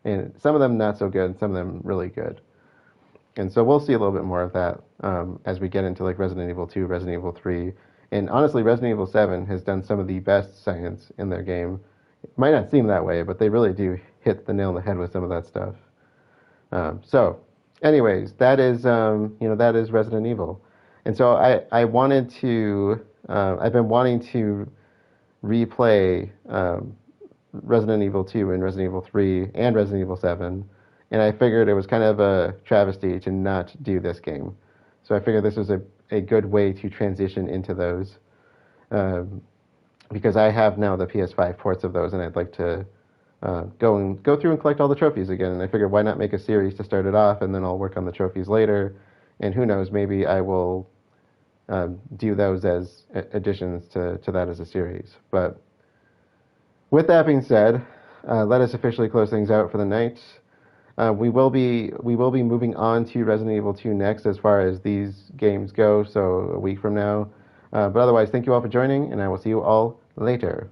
and some of them not so good, and some of them really good. And so we'll see a little bit more of that as we get into like Resident Evil 2, Resident Evil 3. And honestly, Resident Evil 7 has done some of the best science in their game. It might not seem that way, but they really do hit the nail on the head with some of that stuff. So, anyways, that is Resident Evil. And so I wanted to, I've been wanting to replay Resident Evil 2 and Resident Evil 3 and Resident Evil 7. And I figured it was kind of a travesty to not do this game. So I figured this was a good way to transition into those, because I have now the PS5 ports of those, and I'd like to go through and collect all the trophies again. And I figured, why not make a series to start it off, and then I'll work on the trophies later. And who knows, maybe I will do those as additions to that as a series. But with that being said, let us officially close things out for the night. We will be moving on to Resident Evil 2 next as far as these games go, so a week from now. But otherwise, thank you all for joining, and I will see you all later.